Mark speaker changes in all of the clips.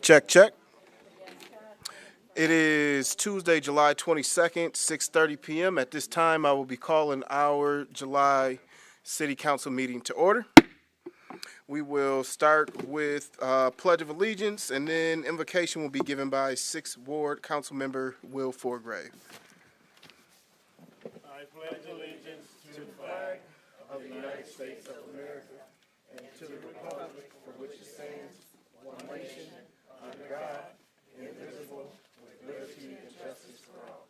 Speaker 1: Check, check. It is Tuesday, July 22nd, 6:30 p.m. At this time, I will be calling our July City Council meeting to order. We will start with Pledge of Allegiance, and then invocation will be given by 6th Ward Council Member Will Forgrave.
Speaker 2: I pledge allegiance to the flag of the United States of America and to the republic for which it stands, one nation, under God, indivisible, with liberty and justice for all.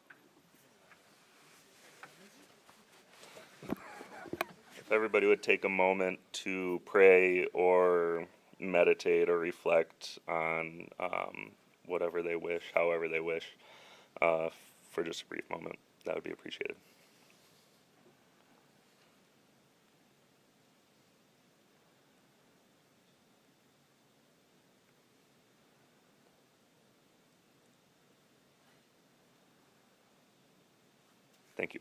Speaker 3: If everybody would take a moment to pray or meditate or reflect on whatever they wish, however they wish, for just a brief moment, that would be appreciated. Thank you.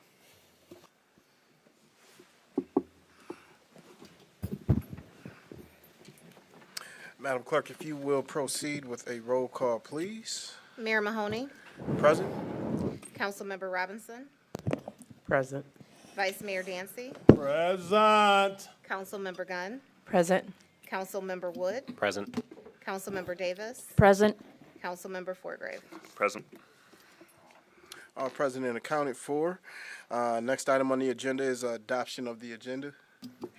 Speaker 1: Madam Clerk, if you will proceed with a roll call, please.
Speaker 4: Mayor Mahoney,
Speaker 1: Present.
Speaker 4: Councilmember Robinson,
Speaker 5: Present.
Speaker 4: Vice Mayor Dancy,
Speaker 2: Present.
Speaker 4: Councilmember Gunn,
Speaker 5: Present.
Speaker 4: Councilmember Wood,
Speaker 6: Present.
Speaker 4: Councilmember Davis,
Speaker 5: Present.
Speaker 4: Councilmember Forgrave.
Speaker 3: Present.
Speaker 1: All present and accounted for. Next item on the agenda is adoption of the agenda.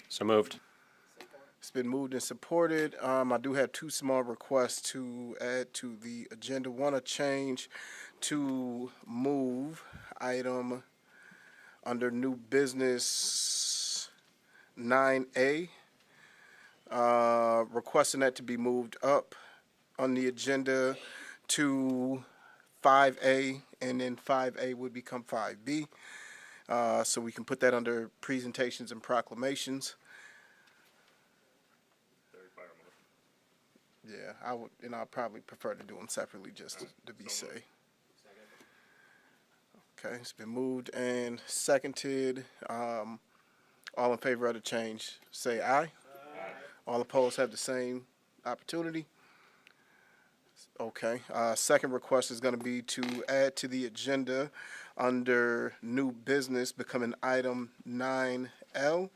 Speaker 6: So moved.
Speaker 1: It's been moved and supported. I do have two small requests to add to the agenda. One, a change to move item under new business 9A. Requesting that to be moved up on the agenda to 5A, and then 5A would become 5B. So we can put that under presentations and proclamations. Yeah, I would, and I'd probably prefer to do them separately just to be safe. Okay, it's been moved and seconded. All in favor of the change, say aye. Aye. All opposed have the same opportunity. Okay, second request is going to be to add to the agenda under new business, becoming item 9L,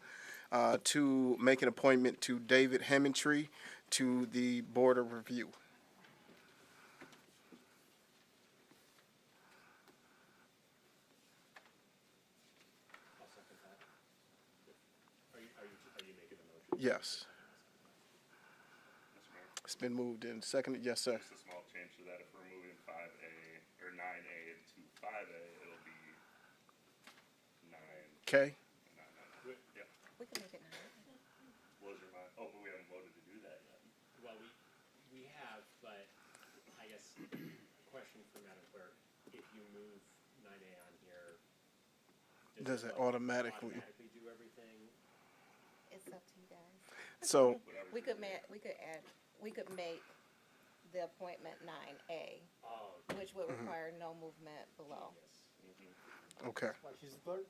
Speaker 1: to make an appointment to David Hemmentry to the Board of Review.
Speaker 6: Are you making the motion?
Speaker 1: Yes. It's been moved and seconded. Yes, sir.
Speaker 3: Just a small change to that. If we're moving 5A or 9A to 5A, it'll be 9.
Speaker 1: Okay.
Speaker 3: Yeah.
Speaker 4: We can make it 9.
Speaker 3: What was your mind? Oh, but we haven't voted to do that yet.
Speaker 6: Well, we have, but I guess question for Madam Clerk: if you move 9A on here,
Speaker 1: Does it automatically?
Speaker 6: do everything?
Speaker 4: It's up to you guys.
Speaker 1: So,
Speaker 4: We could make the appointment 9A,
Speaker 6: Oh,
Speaker 4: which would require no movement below.
Speaker 1: okay.
Speaker 2: She's the clerk.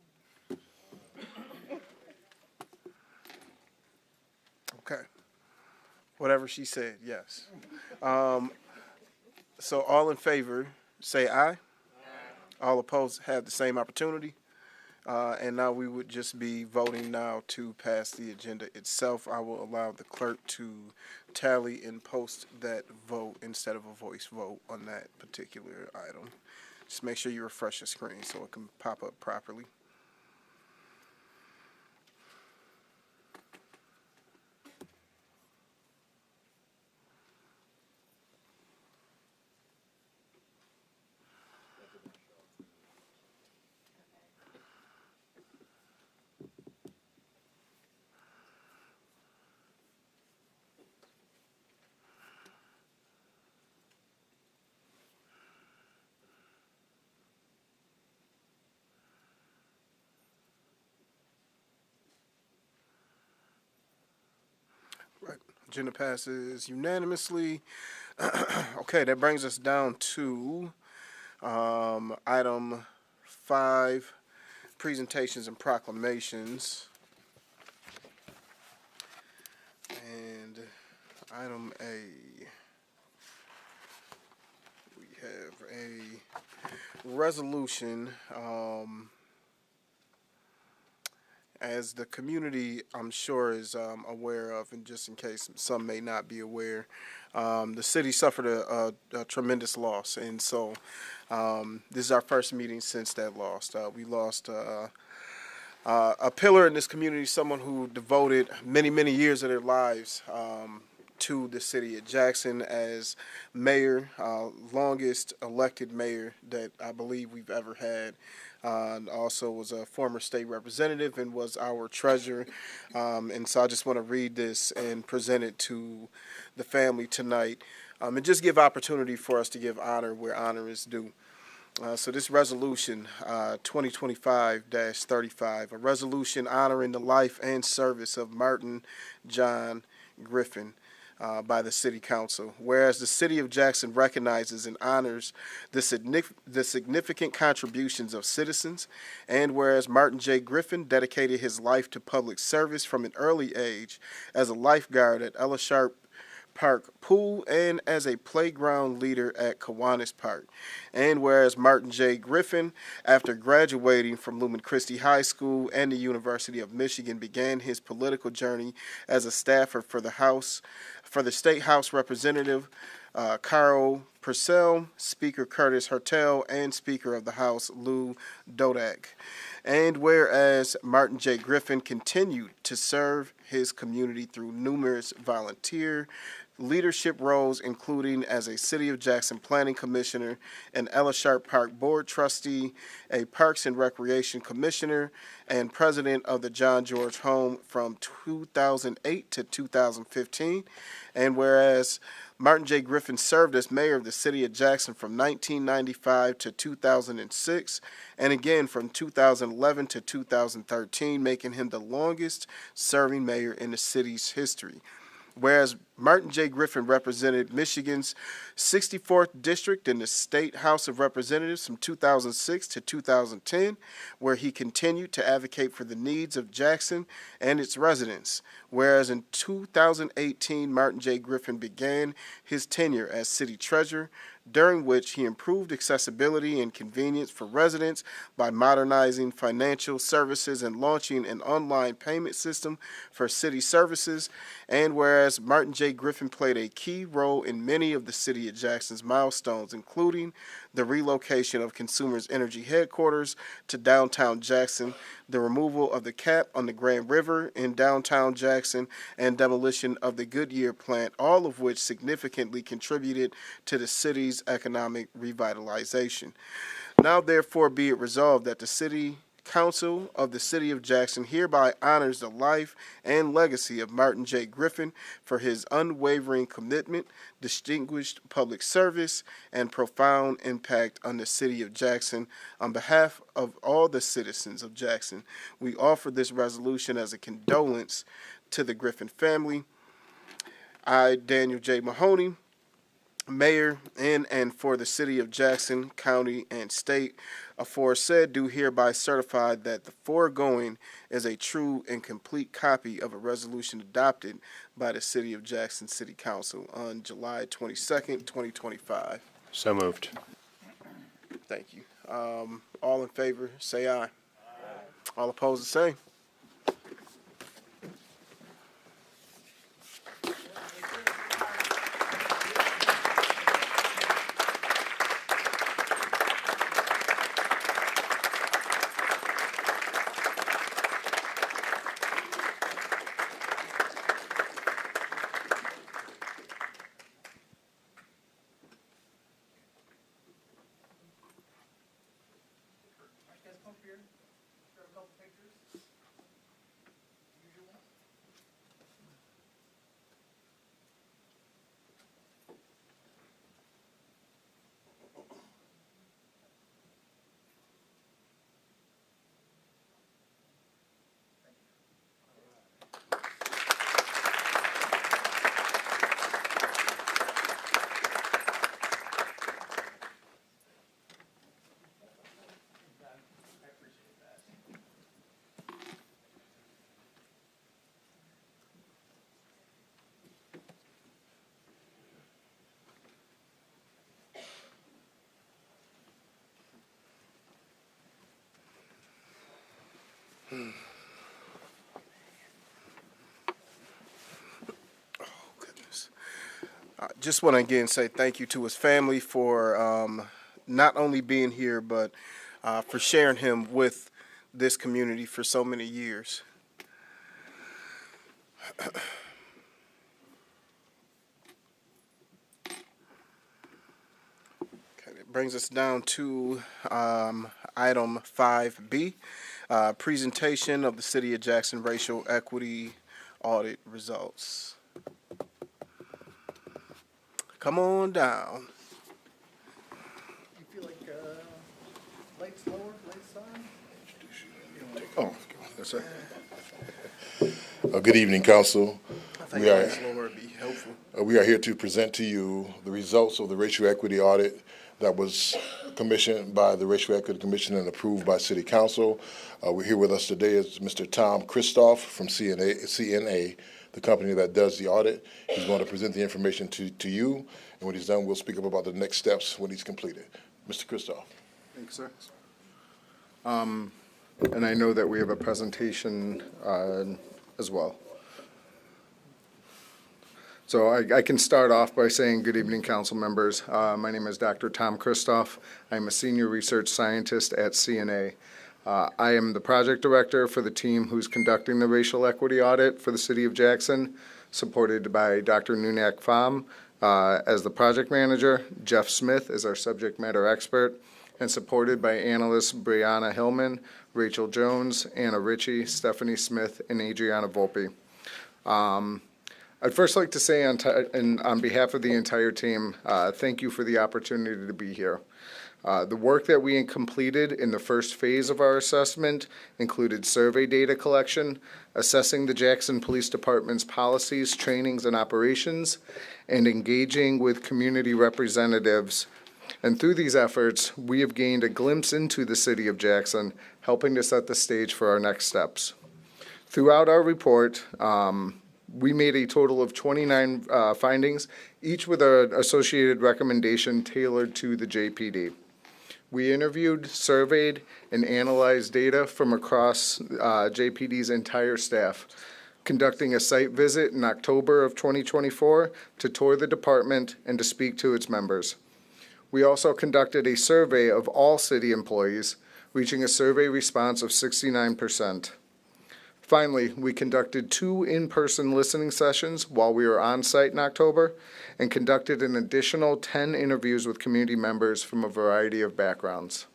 Speaker 1: Okay. Whatever she said, yes. So all in favor, say aye. Aye. All opposed have the same opportunity. And now we would just be voting now to pass the agenda itself. I will allow the clerk to tally and post that vote instead of a voice vote on that particular item. Just make sure you refresh the screen so it can pop up properly. Right. Agenda passes unanimously. Okay, that brings us down to item 5, presentations and proclamations. And Item A. We have a resolution, as the community, I'm sure, is aware of, and just in case some may not be aware, the city suffered a tremendous loss, and so this is our first meeting since that loss. We lost a pillar in this community, someone who devoted many, many years of their lives to the city of Jackson as mayor, longest elected mayor that I believe we've ever had. And also was a former state representative and was our treasurer. And so I just want to read this and present it to the family tonight, and just give opportunity for us to give honor where honor is due. So this resolution, 2025-35, a resolution honoring the life and service of Martin John Griffin, by the City Council. Whereas the City of Jackson recognizes and honors the significant contributions of citizens, and whereas Martin J. Griffin dedicated his life to public service from an early age as a lifeguard at Ella Sharp Park Pool and as a playground leader at Kiwanis Park. And whereas Martin J. Griffin, after graduating from Lumen Christi High School and the University of Michigan, began his political journey as a staffer for the State House Representative Carl Purcell, Speaker Curtis Hertel, and Speaker of the House Lou Dodak. And whereas Martin J. Griffin continued to serve his community through numerous volunteer leadership roles, including as a City of Jackson Planning Commissioner, an Ella Sharp Park Board Trustee, a Parks and Recreation Commissioner, and President of the John George Home from 2008 to 2015. And whereas Martin J. Griffin served as mayor of the City of Jackson from 1995 to 2006, and again from 2011 to 2013, making him the longest serving mayor in the city's history. Whereas Martin J. Griffin represented Michigan's 64th District in the State House of Representatives from 2006 to 2010, where he continued to advocate for the needs of Jackson and its residents. Whereas in 2018, Martin J. Griffin began his tenure as city treasurer, during which he improved accessibility and convenience for residents by modernizing financial services and launching an online payment system for city services. And whereas Martin J. Griffin played a key role in many of the City of Jackson's milestones, including the relocation of Consumers Energy headquarters to downtown Jackson, the removal of the cap on the Grand River in downtown Jackson, and demolition of the Goodyear plant, all of which significantly contributed to the city's economic revitalization. Now, therefore, be it resolved that the City Council of the City of Jackson hereby honors the life and legacy of Martin J. Griffin for his unwavering commitment, distinguished public service, and profound impact on the City of Jackson. On behalf of all the citizens of Jackson, we offer this resolution as a condolence to the Griffin family. I, Daniel J. Mahoney, Mayor in and for the City of Jackson, County, and State, aforesaid, do hereby certify that the foregoing is a true and complete copy of a resolution adopted by the City of Jackson City Council on July 22nd, 2025.
Speaker 5: So moved.
Speaker 1: Thank you. All in favor, say aye. Aye. All opposed, say. Goodness. I just want to again say thank you to his family for not only being here, but for sharing him with this community for so many years. Okay, that brings us down to item 5B, presentation of the City of Jackson racial equity audit results. Come on down.
Speaker 2: You feel like, lights lower, lights on?
Speaker 5: Oh, yes, sir. Good evening, council.
Speaker 1: I think
Speaker 5: We are-
Speaker 1: that's lower would be helpful.
Speaker 5: We are here to present to you the results of the racial equity audit that was commissioned by the Racial Equity Commission and approved by City Council. We're here with us today is Mr. Tom Christoph from CNA, the company that does the audit. He's going to present the information to you, and when he's done, we'll speak up about the next steps when he's completed. Mr. Christoph.
Speaker 7: Thanks, sir. And I know that we have a presentation as well. So I can start off by saying good evening, council members. My name is Dr. Tom Christoph. I'm a senior research scientist at CNA. I am the project director for the team who's conducting the racial equity audit for the City of Jackson, supported by Dr. Nunak Pham as the project manager, Jeff Smith is our subject matter expert, and supported by analysts Brianna Hillman, Rachel Jones, Anna Ritchie, Stephanie Smith, and Adriana Volpe. I'd first like to say on behalf of the entire team, thank you for the opportunity to be here. The work that we completed in the first phase of our assessment included survey data collection, assessing the Jackson Police Department's policies, trainings, and operations, and engaging with community representatives. And through these efforts, we have gained a glimpse into the City of Jackson, helping to set the stage for our next steps. Throughout our report, we made a total of 29 findings, each with an associated recommendation tailored to the JPD. We interviewed, surveyed, and analyzed data from across JPD's entire staff, conducting a site visit in October of 2024 to tour the department and to speak to its members. We also conducted a survey of all city employees, reaching a survey response of 69%. Finally, we conducted 2 in-person listening sessions while we were on site in October and conducted an additional 10 interviews with community members from a variety of backgrounds.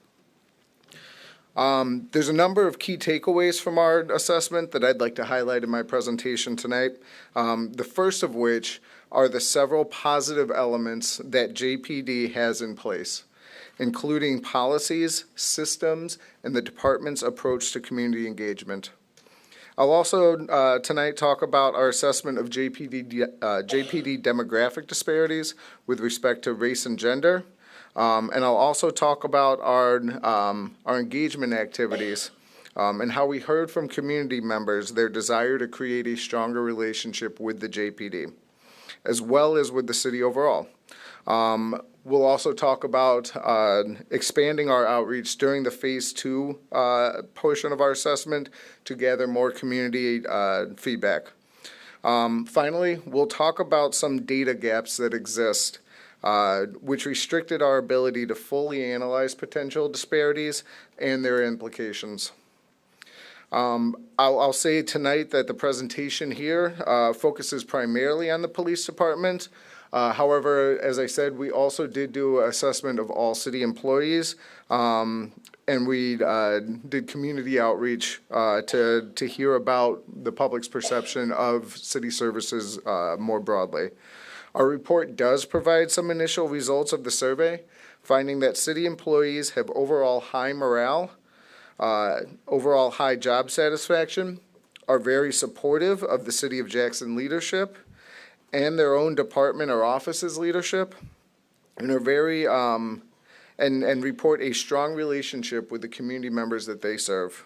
Speaker 7: There's a number of key takeaways from our assessment that I'd like to highlight in my presentation tonight. The first of which are the several positive elements that JPD has in place, including policies, systems, and the department's approach to community engagement. I'll also tonight talk about our assessment of JPD demographic disparities with respect to race and gender. And I'll also talk about our engagement activities and how we heard from community members their desire to create a stronger relationship with the JPD, as well as with the city overall. We'll also talk about expanding our outreach during the Phase 2 portion of our assessment to gather more community feedback. Finally, we'll talk about some data gaps that exist, which restricted our ability to fully analyze potential disparities and their implications. I'll say tonight that the presentation here focuses primarily on the police department. However, as I said, we also did do an assessment of all city employees, and we did community outreach to hear about the public's perception of city services more broadly. Our report does provide some initial results of the survey, finding that city employees have overall high morale, overall high job satisfaction, are very supportive of the City of Jackson leadership and their own department or office's leadership, and are very and report a strong relationship with the community members that they serve.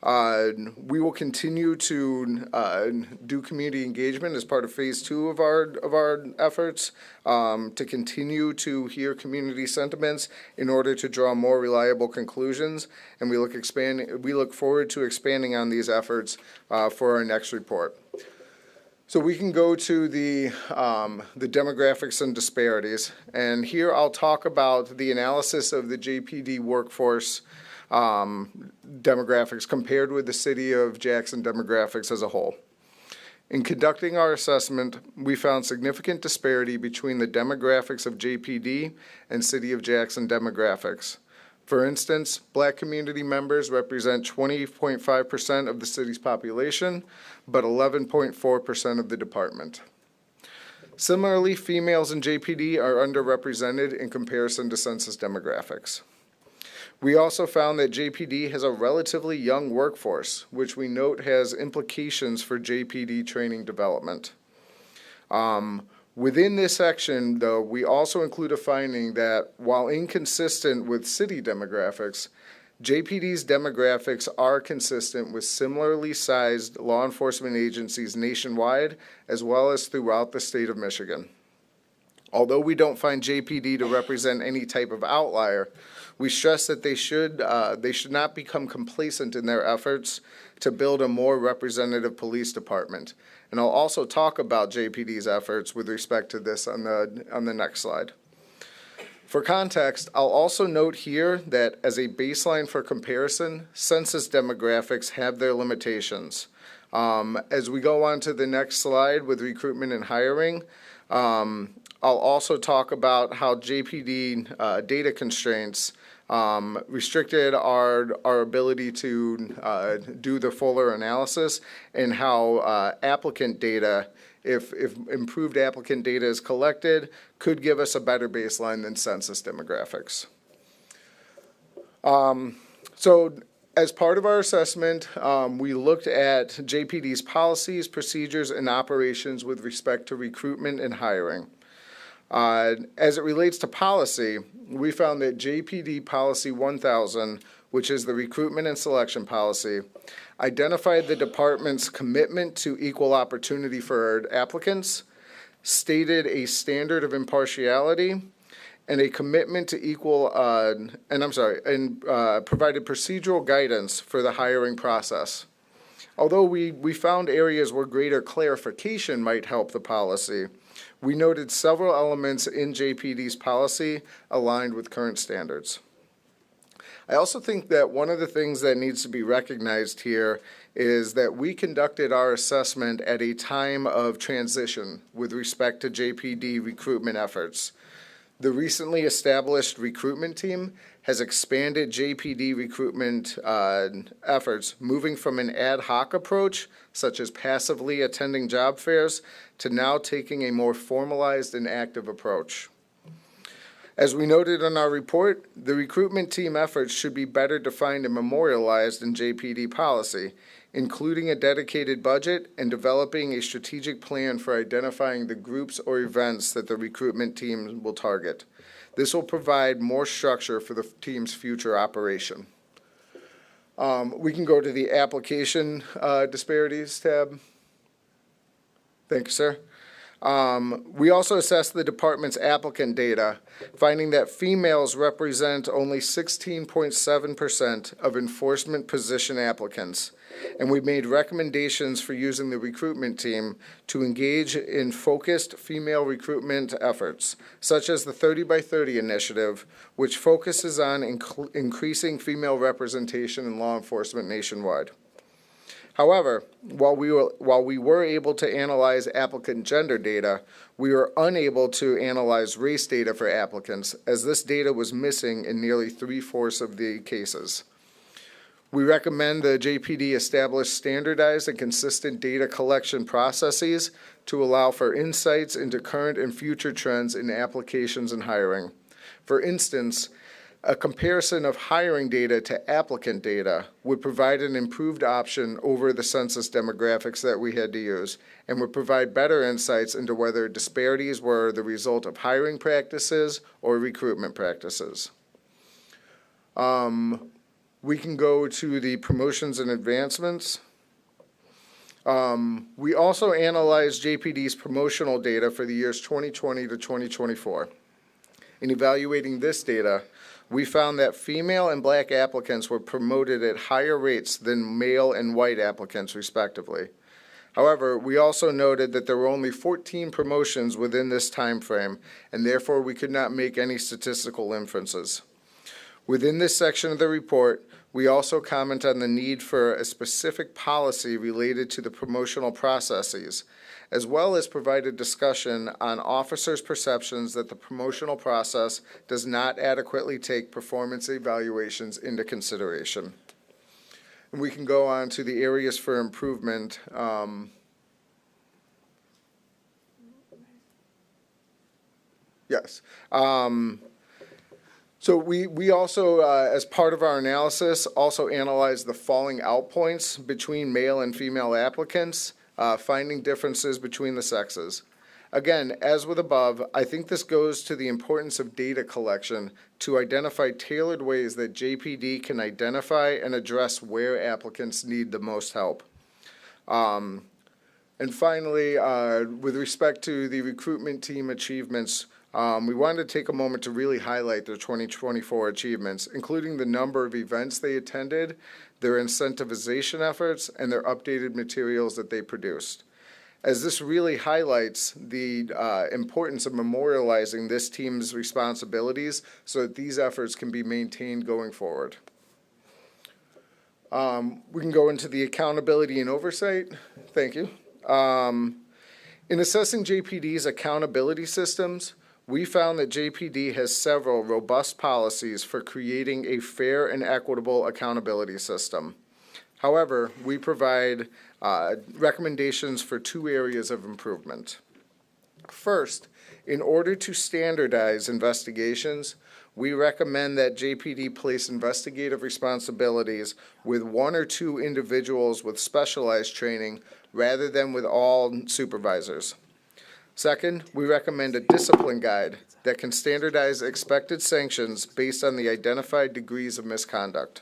Speaker 7: We will continue to do community engagement as part of phase 2 of our efforts, to continue to hear community sentiments in order to draw more reliable conclusions, and we look forward to expanding on these efforts for our next report. So we can go to the demographics and disparities, and here I'll talk about the analysis of the JPD workforce demographics compared with the City of Jackson demographics as a whole. In conducting our assessment, we found significant disparity between the demographics of JPD and City of Jackson demographics. For instance, Black community members represent 20.5% of the city's population, but 11.4% of the department. Similarly, females in JPD are underrepresented in comparison to census demographics. We also found that JPD has a relatively young workforce, which we note has implications for JPD training development. Within this section, though, we also include a finding that while inconsistent with city demographics, JPD's demographics are consistent with similarly sized law enforcement agencies nationwide, as well as throughout the state of Michigan. Although we don't find JPD to represent any type of outlier, we stress that they should not become complacent in their efforts to build a more representative police department. And I'll also talk about JPD's efforts with respect to this on the next slide. For context, I'll also note here that as a baseline for comparison, census demographics have their limitations. As we go on to the next slide with recruitment and hiring, I'll also talk about how JPD data constraints restricted our ability to do the fuller analysis, and how applicant data, if improved applicant data is collected, could give us a better baseline than census demographics. So as part of our assessment, we looked at JPD's policies, procedures, and operations with respect to recruitment and hiring. As it relates to policy, we found that JPD Policy 1000, which is the recruitment and selection policy, identified the department's commitment to equal opportunity for applicants, stated a standard of impartiality, and a commitment to equal, provided procedural guidance for the hiring process. Although we found areas where greater clarification might help the policy, we noted several elements in JPD's policy aligned with current standards. I also think that one of the things that needs to be recognized here is that we conducted our assessment at a time of transition with respect to JPD recruitment efforts. The recently established recruitment team has expanded JPD recruitment efforts, moving from an ad hoc approach, such as passively attending job fairs, to now taking a more formalized and active approach. As we noted in our report, the recruitment team efforts should be better defined and memorialized in JPD policy, including a dedicated budget and developing a strategic plan for identifying the groups or events that the recruitment team will target. This will provide more structure for the team's future operation. We can go to the application disparities tab. Thank you, sir. We also assessed the department's applicant data, finding that females represent only 16.7% of enforcement position applicants, and we made recommendations for using the recruitment team to engage in focused female recruitment efforts, such as the 30 by 30 initiative, which focuses on increasing female representation in law enforcement nationwide. However, while we were able to analyze applicant gender data, we were unable to analyze race data for applicants, as this data was missing in nearly 3/4 of the cases. We recommend the JPD establish standardized and consistent data collection processes to allow for insights into current and future trends in applications and hiring. For instance, a comparison of hiring data to applicant data would provide an improved option over the census demographics that we had to use, and would provide better insights into whether disparities were the result of hiring practices or recruitment practices. We can go to the promotions and advancements. We also analyzed JPD's promotional data for the years 2020 to 2024. In evaluating this data, we found that female and black applicants were promoted at higher rates than male and white applicants, respectively. However, we also noted that there were only 14 promotions within this time frame, and therefore we could not make any statistical inferences. Within this section of the report, we also comment on the need for a specific policy related to the promotional processes, as well as provide a discussion on officers' perceptions that the promotional process does not adequately take performance evaluations into consideration. And we can go on to the areas for improvement. Yes. So we also, as part of our analysis, also analyzed the falling out points between male and female applicants, finding differences between the sexes. Again, as with above, I think this goes to the importance of data collection to identify tailored ways that JPD can identify and address where applicants need the most help. And finally, with respect to the recruitment team achievements, we wanted to take a moment to really highlight their 2024 achievements, including the number of events they attended, their incentivization efforts, and their updated materials that they produced. As this really highlights the importance of memorializing this team's responsibilities so that these efforts can be maintained going forward. We can go into the accountability and oversight. Thank you. In assessing JPD's accountability systems, we found that JPD has several robust policies for creating a fair and equitable accountability system. However, we provide recommendations for two areas of improvement. First, in order to standardize investigations, we recommend that JPD place investigative responsibilities with one or two individuals with specialized training rather than with all supervisors. Second, we recommend a discipline guide that can standardize expected sanctions based on the identified degrees of misconduct.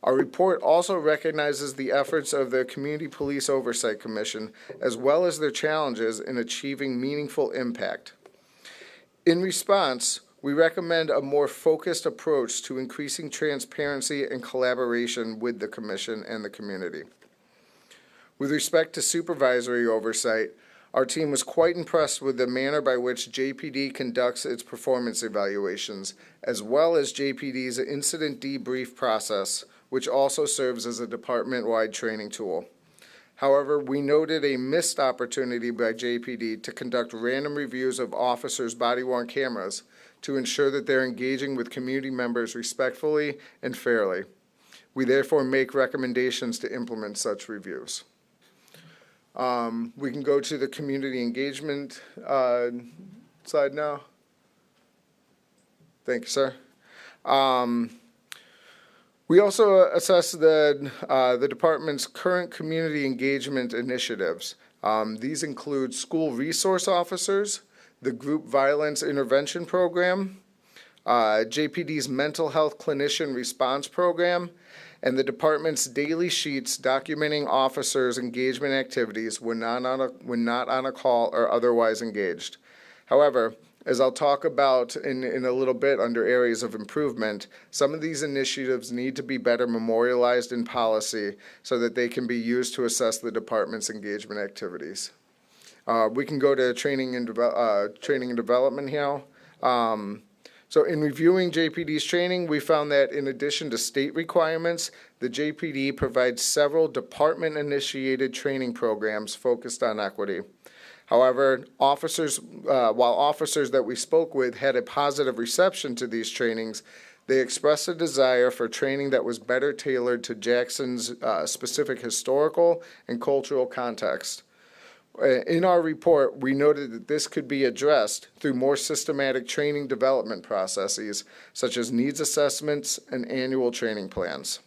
Speaker 7: Our report also recognizes the efforts of the Community Police Oversight Commission, as well as their challenges in achieving meaningful impact. In response, we recommend a more focused approach to increasing transparency and collaboration with the Commission and the community. With respect to supervisory oversight, our team was quite impressed with the manner by which JPD conducts its performance evaluations, as well as JPD's incident debrief process, which also serves as a department-wide training tool. However, we noted a missed opportunity by JPD to conduct random reviews of officers' body-worn cameras to ensure that they're engaging with community members respectfully and fairly. We therefore make recommendations to implement such reviews. We can go to the community engagement slide now. Thank you, sir. We also assess the department's current community engagement initiatives. These include school resource officers, the group violence intervention program, JPD's mental health clinician response program, and the department's daily sheets documenting officers' engagement activities when not on a call or otherwise engaged. However, as I'll talk about in a little bit under areas of improvement, some of these initiatives need to be better memorialized in policy so that they can be used to assess the department's engagement activities. We can go to training and development now. So in reviewing JPD's training, we found that in addition to state requirements, the JPD provides several department-initiated training programs focused on equity. However, while officers that we spoke with had a positive reception to these trainings, they expressed a desire for training that was better tailored to Jackson's specific historical and cultural context. In our report, we noted that this could be addressed through more systematic training development processes, such as needs assessments and annual training plans.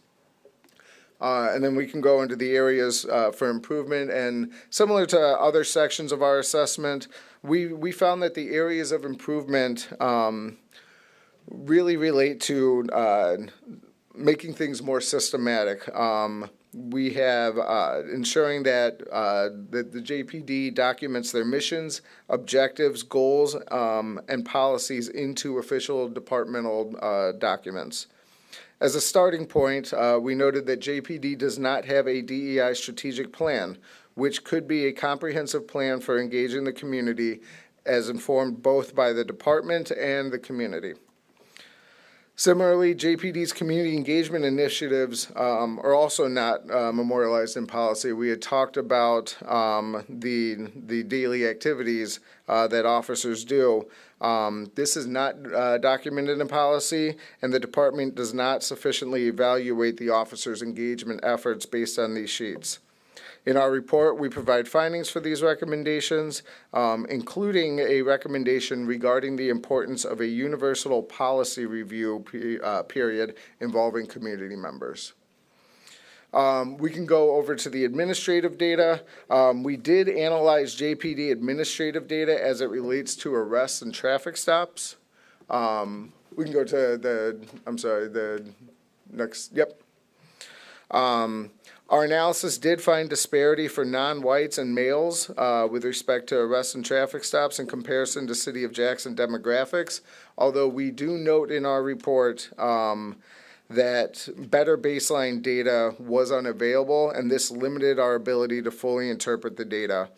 Speaker 7: And then we can go into the areas for improvement. And similar to other sections of our assessment, we found that the areas of improvement really relate to making things more systematic. We have ensuring that the JPD documents their missions, objectives, goals, and policies into official departmental documents. As a starting point, we noted that JPD does not have a DEI strategic plan, which could be a comprehensive plan for engaging the community as informed both by the department and the community. Similarly, JPD's community engagement initiatives are also not memorialized in policy. We had talked about the daily activities that officers do. This is not documented in policy, and the department does not sufficiently evaluate the officers' engagement efforts based on these sheets. In our report, we provide findings for these recommendations, including a recommendation regarding the importance of a universal policy review period involving community members. We can go over to the administrative data. We did analyze JPD administrative data as it relates to arrests and traffic stops. We can go to the next, yep. Our analysis did find disparity for non-whites and males with respect to arrests and traffic stops in comparison to City of Jackson demographics, although we do note in our report that better baseline data was unavailable, and this limited our ability to fully interpret the data.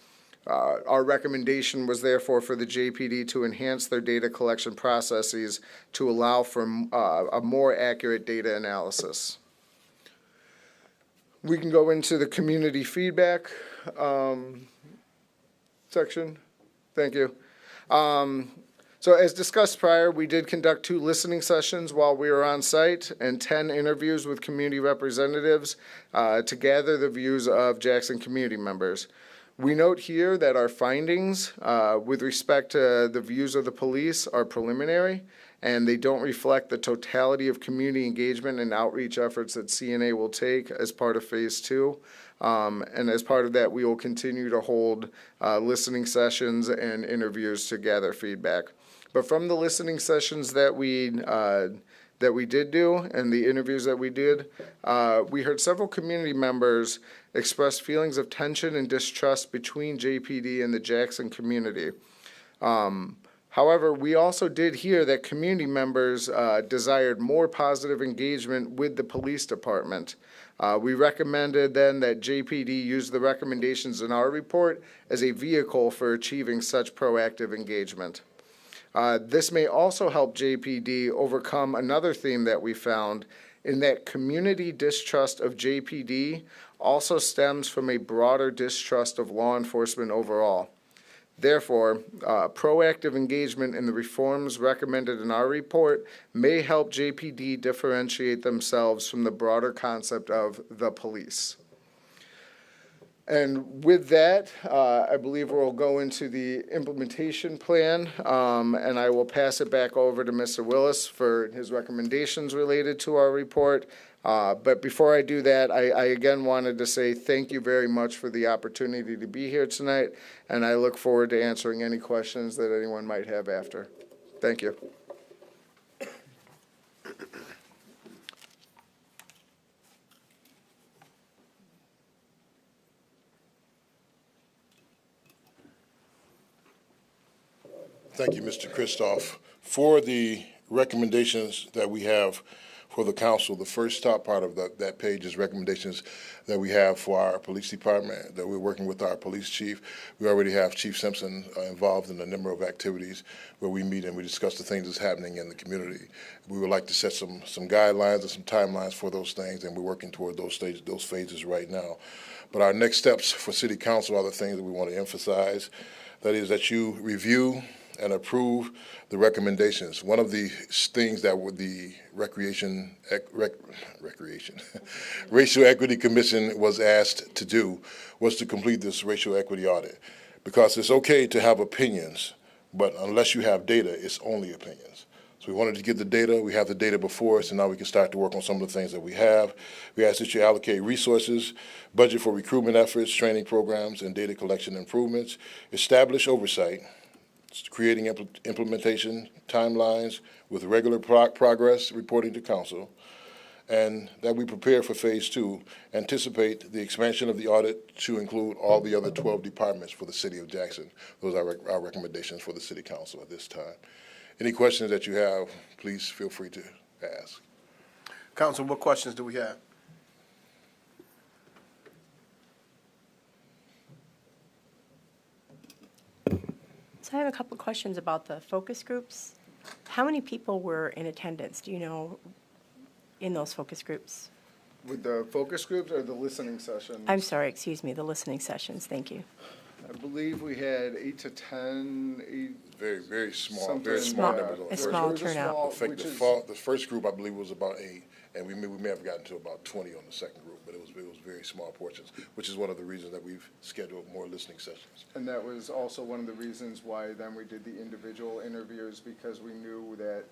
Speaker 7: Our recommendation was therefore for the JPD to enhance their data collection processes to allow for a more accurate data analysis. We can go into the community feedback section. Thank you. So as discussed prior, we did conduct 2 listening sessions while we were on site and 10 interviews with community representatives to gather the views of Jackson community members. We note here that our findings with respect to the views of the police are preliminary, and they don't reflect the totality of community engagement and outreach efforts that CNA will take as part of Phase 2. And as part of that, we will continue to hold listening sessions and interviews to gather feedback. But from the listening sessions that we did do and the interviews that we did, we heard several community members express feelings of tension and distrust between JPD and the Jackson community. However, we also did hear that community members desired more positive engagement with the police department. We recommended then that JPD use the recommendations in our report as a vehicle for achieving such proactive engagement. This may also help JPD overcome another theme that we found in that community distrust of JPD also stems from a broader distrust of law enforcement overall. Therefore, proactive engagement in the reforms recommended in our report may help JPD differentiate themselves from the broader concept of the police. And with that, I believe we'll go into the implementation plan, and I will pass it back over to Mr. Willis for his recommendations related to our report. But before I do that, I again wanted to say thank you very much for the opportunity to be here tonight, and I look forward to answering any questions that anyone might have after. Thank you.
Speaker 5: Thank you, Mr. Christoph. For the recommendations that we have for the council, the first top part of that page is recommendations that we have for our police department, that we're working with our police chief. We already have Chief Simpson involved in a number of activities where we meet and we discuss the things that's happening in the community. We would like to set some guidelines and some timelines for those things, and we're working toward those phases right now. But our next steps for City Council are the things that we want to emphasize. That is that you review and approve the recommendations. One of the things that the Racial Equity Commission was asked to do was to complete this racial equity audit, because it's okay to have opinions, but unless you have data, it's only opinions. So we wanted to get the data. We have the data before us, and now we can start to work on some of the things that we have. We ask that you allocate resources, budget for recruitment efforts, training programs, and data collection improvements, establish oversight, creating implementation timelines with regular progress reporting to council, and that we prepare for phase 2, anticipate the expansion of the audit to include all the other 12 departments for the city of Jackson. Those are our recommendations for the city council at this time. Any questions that you have, please feel free to ask.
Speaker 1: Council, what questions do we have?
Speaker 8: So I have a couple of questions about the focus groups. How many people were in attendance, do you know, in those focus groups?
Speaker 7: With the focus groups or the listening sessions?
Speaker 8: I'm sorry, excuse me, the listening sessions, thank you.
Speaker 7: I believe we had 8 to 10, 8.
Speaker 5: Very, very small,
Speaker 7: Something-
Speaker 5: very small
Speaker 8: Small-
Speaker 5: numbers on
Speaker 8: a
Speaker 5: the
Speaker 8: small
Speaker 5: first group.
Speaker 8: turnout.
Speaker 5: In fact,
Speaker 7: Which is-
Speaker 5: the first group, I believe, was about 8, and we may have gotten to about 20 on the second group, but it was very small portions, which is one of the reasons that we've scheduled more listening sessions.
Speaker 7: And that was also one of the reasons why then we did the individual interviews, because we knew that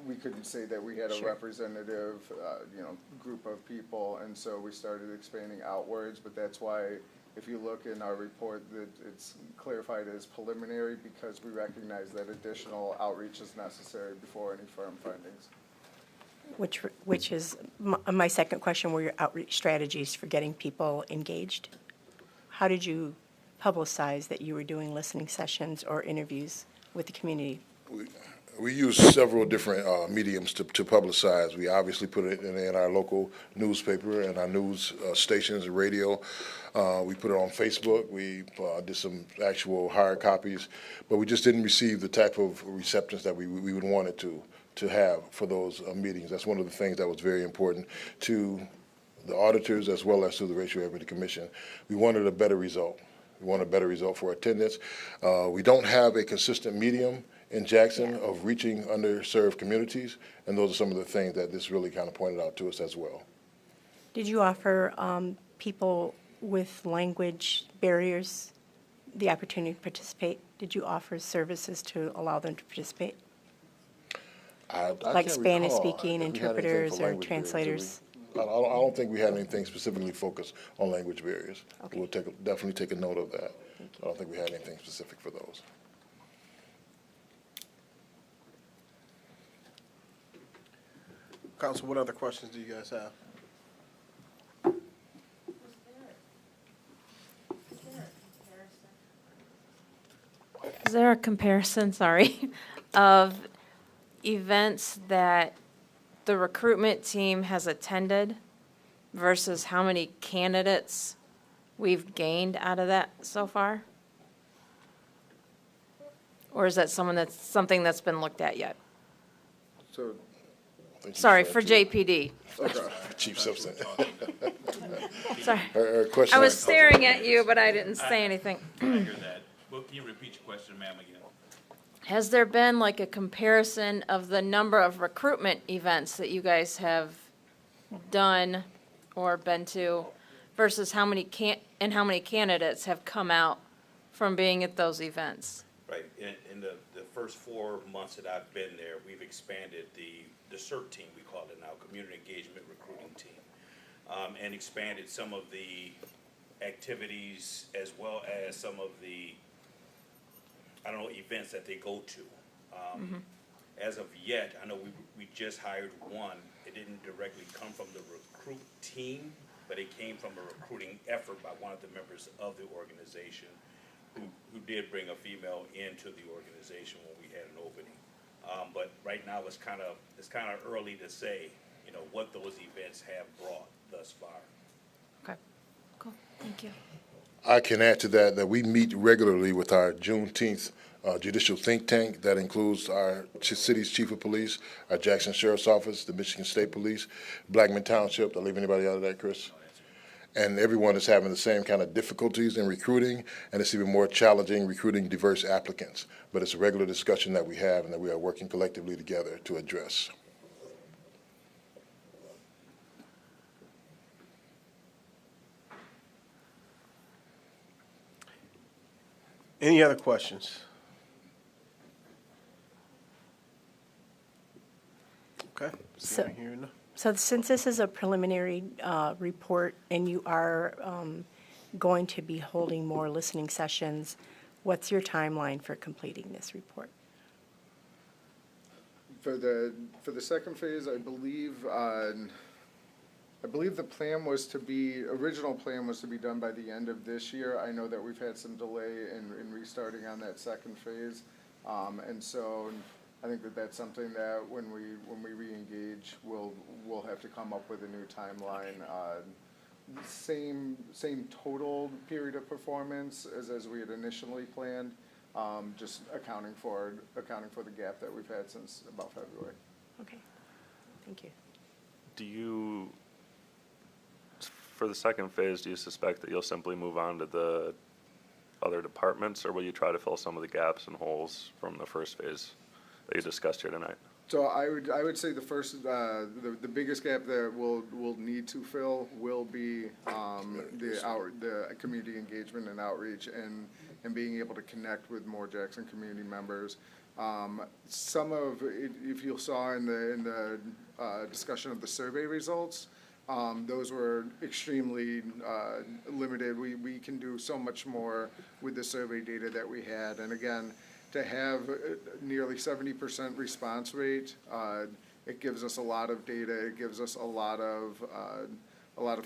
Speaker 7: we couldn't say that we had a
Speaker 8: Sure.
Speaker 7: representative, group of people, and so we started expanding outwards, but that's why, if you look in our report, that it's clarified as preliminary, because we recognize that additional outreach is necessary before any firm findings.
Speaker 8: Which is, my second question, were your outreach strategies for getting people engaged? How did you publicize that you were doing listening sessions or interviews with the community?
Speaker 5: We use several different mediums to publicize. We obviously put it in our local newspaper and our news stations and radio. We put it on Facebook. We did some actual hard copies, but we just didn't receive the type of receptance that we would want it to have for those meetings. That's one of the things that was very important to the auditors as well as to the Racial Equity Commission. We wanted a better result. We want a better result for attendance. We don't have a consistent medium in Jackson of reaching underserved communities, and those are some of the things that this really kind of pointed out to us as well.
Speaker 8: Did you offer people with language barriers the opportunity to participate? Did you offer services to allow them to participate?
Speaker 5: I
Speaker 8: Like
Speaker 5: can't
Speaker 8: Spanish
Speaker 5: recall
Speaker 8: speaking
Speaker 5: if we had anything
Speaker 8: interpreters
Speaker 5: for
Speaker 8: or
Speaker 5: language barriers, did we?
Speaker 8: translators?
Speaker 5: I don't think we had anything specifically focused on language barriers.
Speaker 8: Okay.
Speaker 5: We'll definitely take a note of that. I don't think we had anything specific for those.
Speaker 1: Council, what other questions do you guys have?
Speaker 9: Is there a comparison, sorry, of events that the recruitment team has attended versus how many candidates we've gained out of that so far? Or is that something that's been looked at yet?
Speaker 7: So,
Speaker 5: I think you
Speaker 9: Sorry,
Speaker 5: said
Speaker 9: for
Speaker 5: too.
Speaker 9: JPD.
Speaker 5: Chief Simpson.
Speaker 9: Sorry.
Speaker 5: Her question.
Speaker 9: I was staring at you, but I didn't say anything.
Speaker 10: I hear that. Well, can you repeat your question, ma'am, again?
Speaker 9: Has there been like a comparison of the number of recruitment events that you guys have done or been to versus how many candidates have come out from being at those events?
Speaker 10: Right, in the first 4 months that I've been there, we've expanded the CERT team, we call it now, Community Engagement Recruiting Team, and expanded some of the activities as well as some of the, events that they go to. As of yet, I know we just hired one. It didn't directly come from the recruit team, but it came from a recruiting effort by one of the members of the organization who did bring a female into the organization when we had an opening. But right now, it's kind of early to say, what those events have brought thus far.
Speaker 9: Okay, cool, thank you.
Speaker 5: I can add to that we meet regularly with our Juneteenth judicial think tank. That includes our city's chief of police, our Jackson Sheriff's Office, the Michigan State Police, Blackman Township. Did I leave anybody out of that, Chris? And everyone is having the same kind of difficulties in recruiting, and it's even more challenging recruiting diverse applicants. But it's a regular discussion that we have and that we are working collectively together to address.
Speaker 1: Any other questions? Okay.
Speaker 8: So-
Speaker 1: Seeing here none.
Speaker 8: So since this is a preliminary report and you are going to be holding more listening sessions, what's your timeline for completing this report?
Speaker 7: for the second phase, I believe on I believe the plan was to be, original plan was to be done by the end of this year. I know that we've had some delay in restarting on that second phase. And so I think that that's something that when we re-engage, we'll have to come up with a new timeline. Same total period of performance as we had initially planned, just accounting for the gap that we've had since about February.
Speaker 8: Okay, thank you.
Speaker 3: Do you, for the second phase, do you suspect that you'll simply move on to the other departments, or will you try to fill some of the gaps and holes from the first phase that you discussed here tonight?
Speaker 7: So I would say the first, the biggest gap that we'll need to fill will be the community engagement and outreach and being able to connect with more Jackson community members. Some of it, if you saw in the discussion of the survey results, those were extremely limited. We can do so much more with the survey data that we had, and again, to have nearly 70% response rate, it gives us a lot of data. It gives us a lot of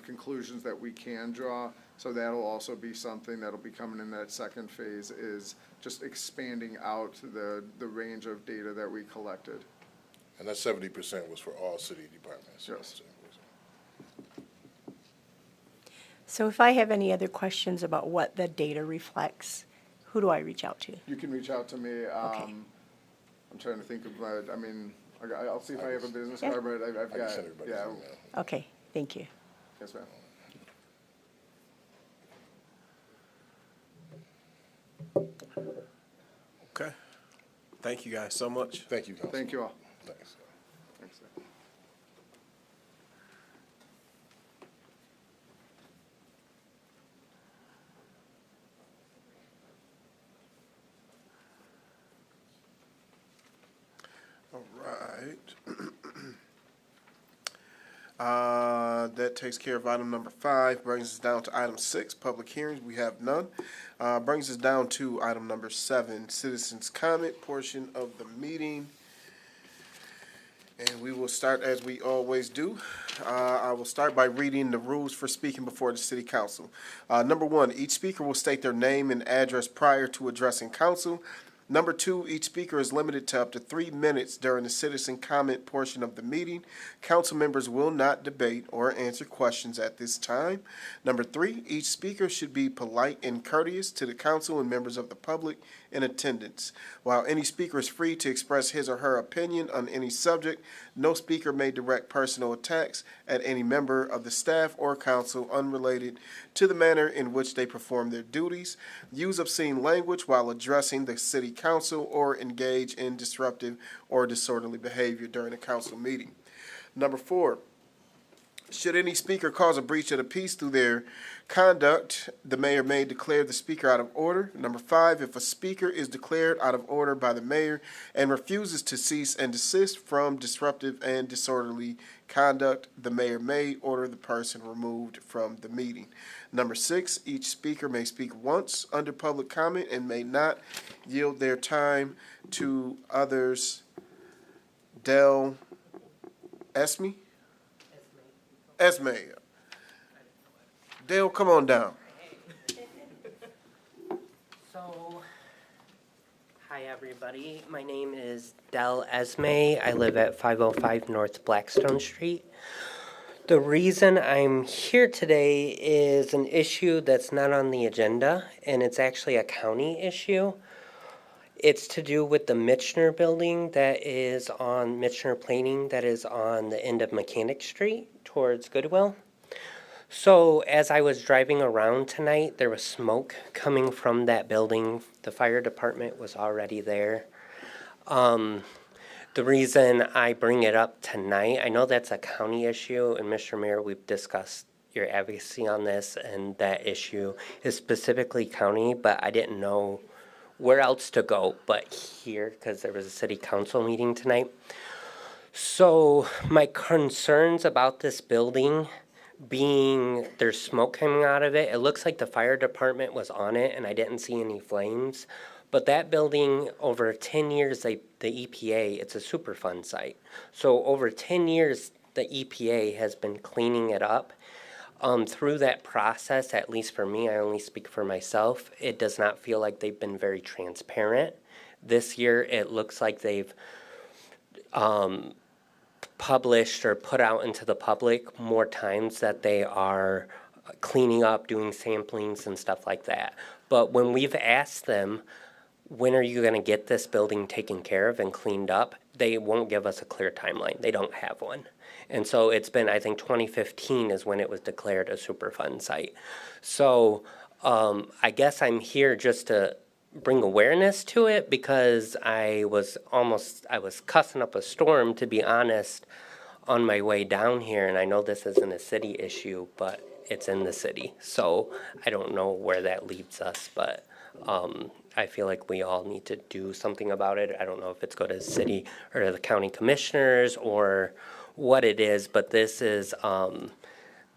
Speaker 7: conclusions that we can draw. So that'll also be something that'll be coming in that second phase, is just expanding out the range of data that we collected.
Speaker 5: And that 70% was for all city departments.
Speaker 7: Yes.
Speaker 8: So if I have any other questions about what the data reflects, who do I reach out to?
Speaker 7: You can reach out to me.
Speaker 8: Okay.
Speaker 7: I'm trying to think of I'll see if I have a business
Speaker 8: Yeah.
Speaker 7: card, but I've
Speaker 5: I can
Speaker 7: got,
Speaker 5: send everybody
Speaker 7: yeah.
Speaker 5: an email.
Speaker 8: Okay, thank you.
Speaker 7: Yes, ma'am.
Speaker 1: Okay. Thank you guys so much.
Speaker 5: Thank you, Councilman.
Speaker 7: Thank you all.
Speaker 5: Thanks.
Speaker 7: Thanks.
Speaker 1: All right. That takes care of item number 5, brings us down to item 6, public hearings. We have none. Brings us down to item number 7, citizens' comment portion of the meeting. And we will start as we always do. I will start by reading the rules for speaking before the city council. Number 1, each speaker will state their name and address prior to addressing council. Number 2, each speaker is limited to up to 3 minutes during the citizen comment portion of the meeting. Council members will not debate or answer questions at this time. Number 3, each speaker should be polite and courteous to the council and members of the public in attendance. While any speaker is free to express his or her opinion on any subject, no speaker may direct personal attacks at any member of the staff or council unrelated to the manner in which they perform their duties, use obscene language while addressing the city council, or engage in disruptive or disorderly behavior during a council meeting. Number 4, should any speaker cause a breach of the peace through their conduct, the mayor may declare the speaker out of order. Number 5, if a speaker is declared out of order by the mayor and refuses to cease and desist from disruptive and disorderly conduct, the mayor may order the person removed from the meeting. Number 6, each speaker may speak once under public comment and may not yield their time to others. Del Esme? Esme. Dale, come on down.
Speaker 11: So, hi everybody. My name is Del Esme. I live at 505 North Blackstone Street. The reason I'm here today is an issue that's not on the agenda, and it's actually a county issue. It's to do with the Michener building that is on Michener Planing, that is on the end of Mechanic Street towards Goodwill. So as I was driving around tonight, there was smoke coming from that building. The fire department was already there. The reason I bring it up tonight, I know that's a county issue, and Mr. Mayor, we've discussed your advocacy on this, and that issue is specifically county, but I didn't know where else to go but here, because there was a city council meeting tonight. So my concerns about this building being there's smoke coming out of it. It looks like the fire department was on it and I didn't see any flames. But that building, over 10 years, the EPA, it's a Superfund site. So over 10 years, the EPA has been cleaning it up. Through that process, at least for me, I only speak for myself, it does not feel like they've been very transparent. This year, it looks like they've published or put out into the public more times that they are cleaning up, doing samplings and stuff like that. But when we've asked them, when are you going to get this building taken care of and cleaned up, they won't give us a clear timeline. They don't have one. And so it's been, I think 2015 is when it was declared a Superfund site. So I guess I'm here just to bring awareness to it, because I was cussing up a storm, to be honest, on my way down here. And I know this isn't a city issue, but it's in the city. So I don't know where that leaves us, but I feel like we all need to do something about it. I don't know if it's go to the city or to the county commissioners or what it is, but this is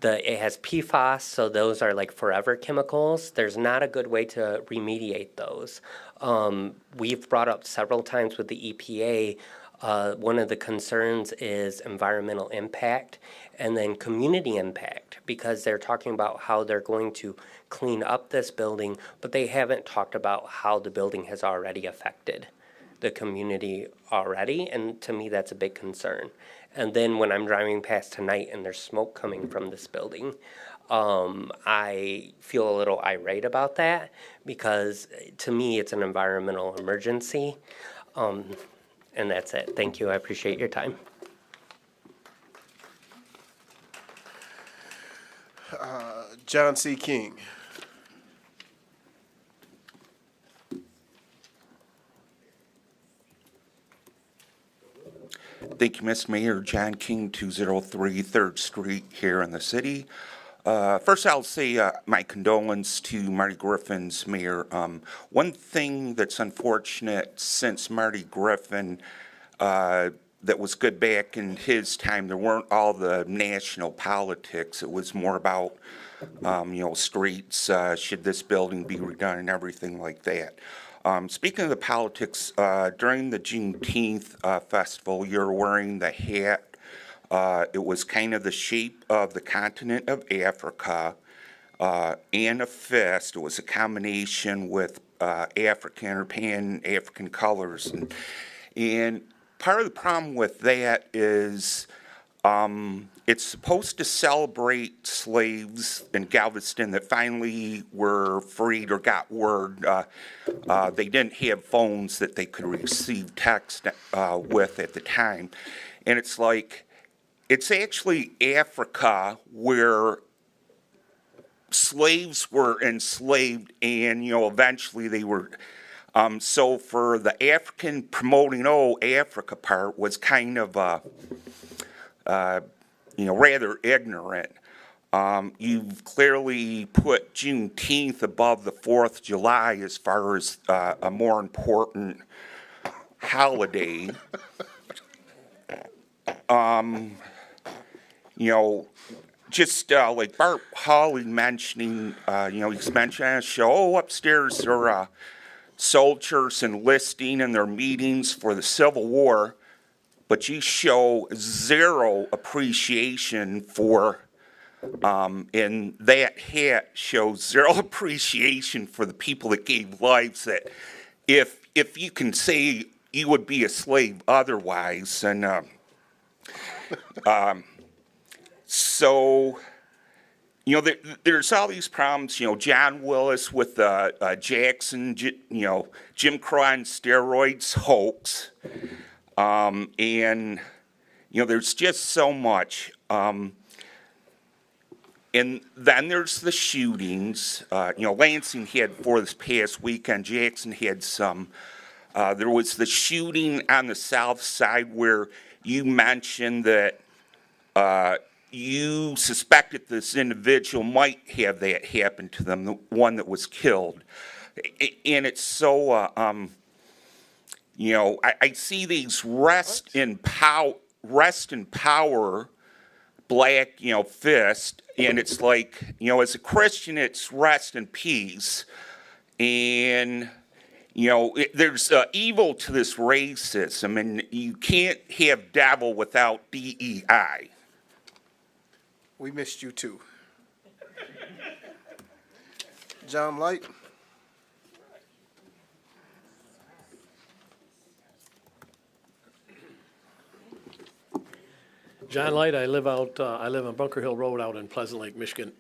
Speaker 11: it has PFAS, so those are like forever chemicals. There's not a good way to remediate those. We've brought up several times with the EPA, one of the concerns is environmental impact and then community impact, because they're talking about how they're going to clean up this building, but they haven't talked about how the building has already affected the community already, and to me that's a big concern. And then when I'm driving past tonight and there's smoke coming from this building, I feel a little irate about that, because to me it's an environmental emergency. And that's it. Thank you. I appreciate your time.
Speaker 1: John C. King.
Speaker 12: Thank you, Mr. Mayor. John King, 203 3rd Street here in the city. First, I'll say my condolence to Marty Griffin's mayor. One thing that's unfortunate since Marty Griffin that was good back in his time, there weren't all the national politics. It was more about, streets, should this building be redone and everything like that. Speaking of the politics, during the Juneteenth festival, you're wearing the hat. It was kind of the shape of the continent of Africa and a fist. It was a combination with African or Pan-African colors. And part of the problem with that is it's supposed to celebrate slaves in Galveston that finally were freed or got word. They didn't have phones that they could receive text with at the time. And it's like, it's actually Africa where slaves were enslaved and, eventually they were. So for the African promoting, Africa part was kind of, rather ignorant. You've clearly put Juneteenth above the 4th of July as far as a more important holiday. Just like Bart Hawley mentioning, he's mentioning on a show, upstairs there are soldiers enlisting in their meetings for the Civil War, but you show zero appreciation for, and that hat shows zero appreciation for the people that gave lives that if you can say you would be a slave otherwise, and so, there's all these problems, John Willis with Jackson, Jim Crow on steroids hoax, and, there's just so much. And then there's the shootings. Lansing had 4 this past weekend. Jackson had some. There was the shooting on the south side where you mentioned that you suspected this individual might have that happen to them, the one that was killed. And it's so, I see these rest in power black, fist, and it's like, as a Christian, it's rest in peace. And, there's evil to this racism, and you can't have devil without DEI.
Speaker 1: We missed you too. John Light.
Speaker 2: John Light, I live on Bunker Hill Road out in Pleasant Lake, Michigan.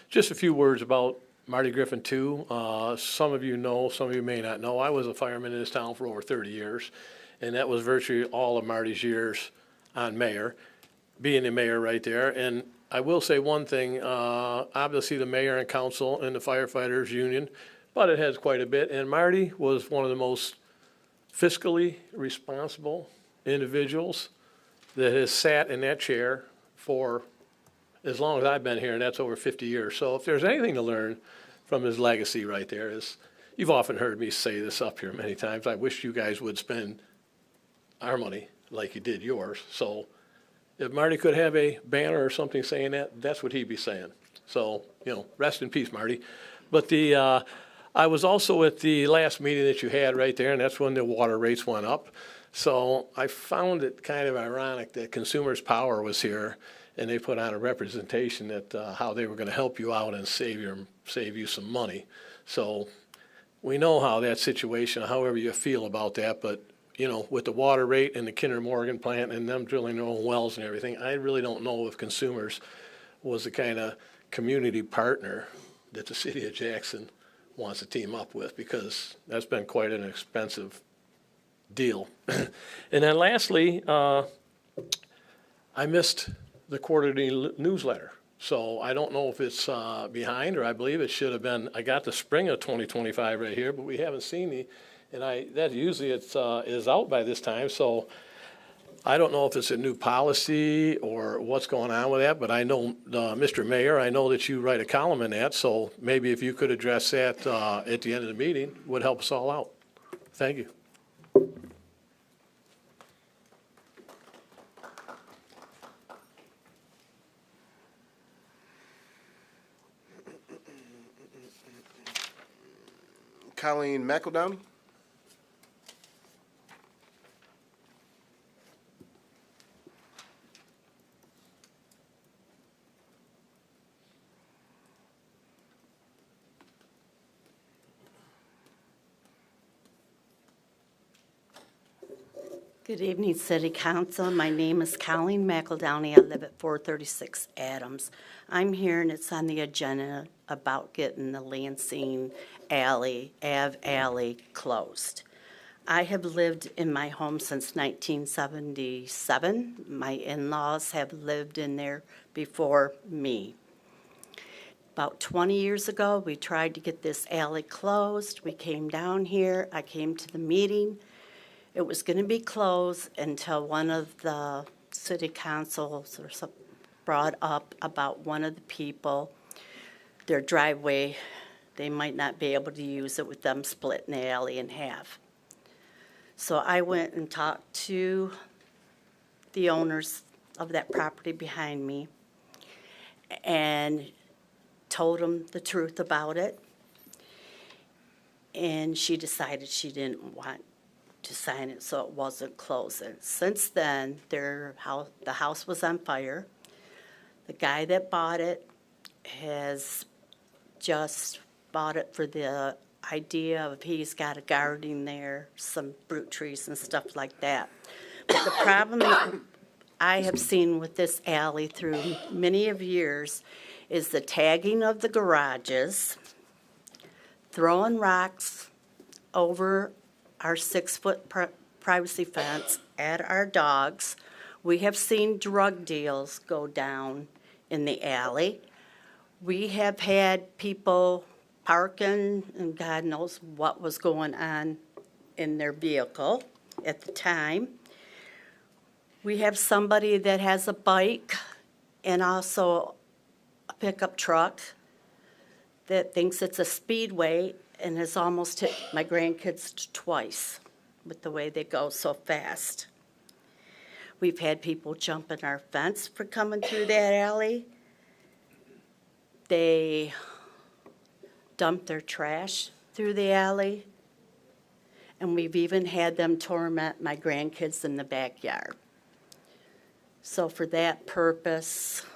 Speaker 2: Just a few words about Marty Griffin too. Some of you know, some of you may not know. I was a fireman in this town for over 30 years, and that was virtually all of Marty's years on mayor, being the mayor right there. And I will say one thing, obviously the mayor and council and the firefighters union, but it has quite a bit. And Marty was one of the most fiscally responsible individuals that has sat in that chair for as long as I've been here, and that's over 50 years. So if there's anything to learn from his legacy right there is, you've often heard me say this up here many times, I wish you guys would spend our money like you did yours. So if Marty could have a banner or something saying that, that's what he'd be saying. So, you know, rest in peace, Marty. But I was also at the last meeting that you had right there, and that's when the water rates went up. So I found it kind of ironic that Consumers Power was here, and they put on a representation that how they were going to help you out and save you some money. So we know how that situation, however you feel about that, but you know, with the water rate and the Kinder Morgan plant and them drilling their own wells and everything, I really don't know if Consumers was the kind of community partner that the city of Jackson wants to team up with, because that's been quite an expensive deal. And then lastly, I missed the quarterly newsletter. So I don't know if it's behind, or I believe it should have been, I got the spring of 2025 right here, but we haven't seen that usually is out by this time. So I don't know if it's a new policy or what's going on with that, but I know, Mr. Mayor, I know that you write a column in that, so maybe if you could address that at the end of the meeting, would help us all out. Thank you.
Speaker 1: Colleen McEldowney.
Speaker 13: Good evening, City Council. My name is Colleen McEldowney. I live at 436 Adams. I'm here, and it's on the agenda about getting the Lansing Ave Alley closed. I have lived in my home since 1977. My in-laws have lived in there before me. About 20 years ago, we tried to get this alley closed. We came down here. I came to the meeting. It was going to be closed until one of the city councils or some brought up about one of the people, their driveway, they might not be able to use it with them splitting the alley in half. So I went and talked to the owners of that property behind me and told them the truth about it. And she decided she didn't want to sign it, so it wasn't closing. Since then, the house was on fire. The guy that bought it has just bought it for the idea of he's got a garden there, some fruit trees and stuff like that. But the problem that I have seen with this alley through many of years is the tagging of the garages, throwing rocks over our 6-foot privacy fence at our dogs. We have seen drug deals go down in the alley. We have had people parking, and God knows what was going on in their vehicle at the time. We have somebody that has a bike and also a pickup truck that thinks it's a speedway and has almost hit my grandkids twice with the way they go so fast. We've had people jumping our fence for coming through that alley. They dump their trash through the alley. And we've even had them torment my grandkids in the backyard. So for that purpose,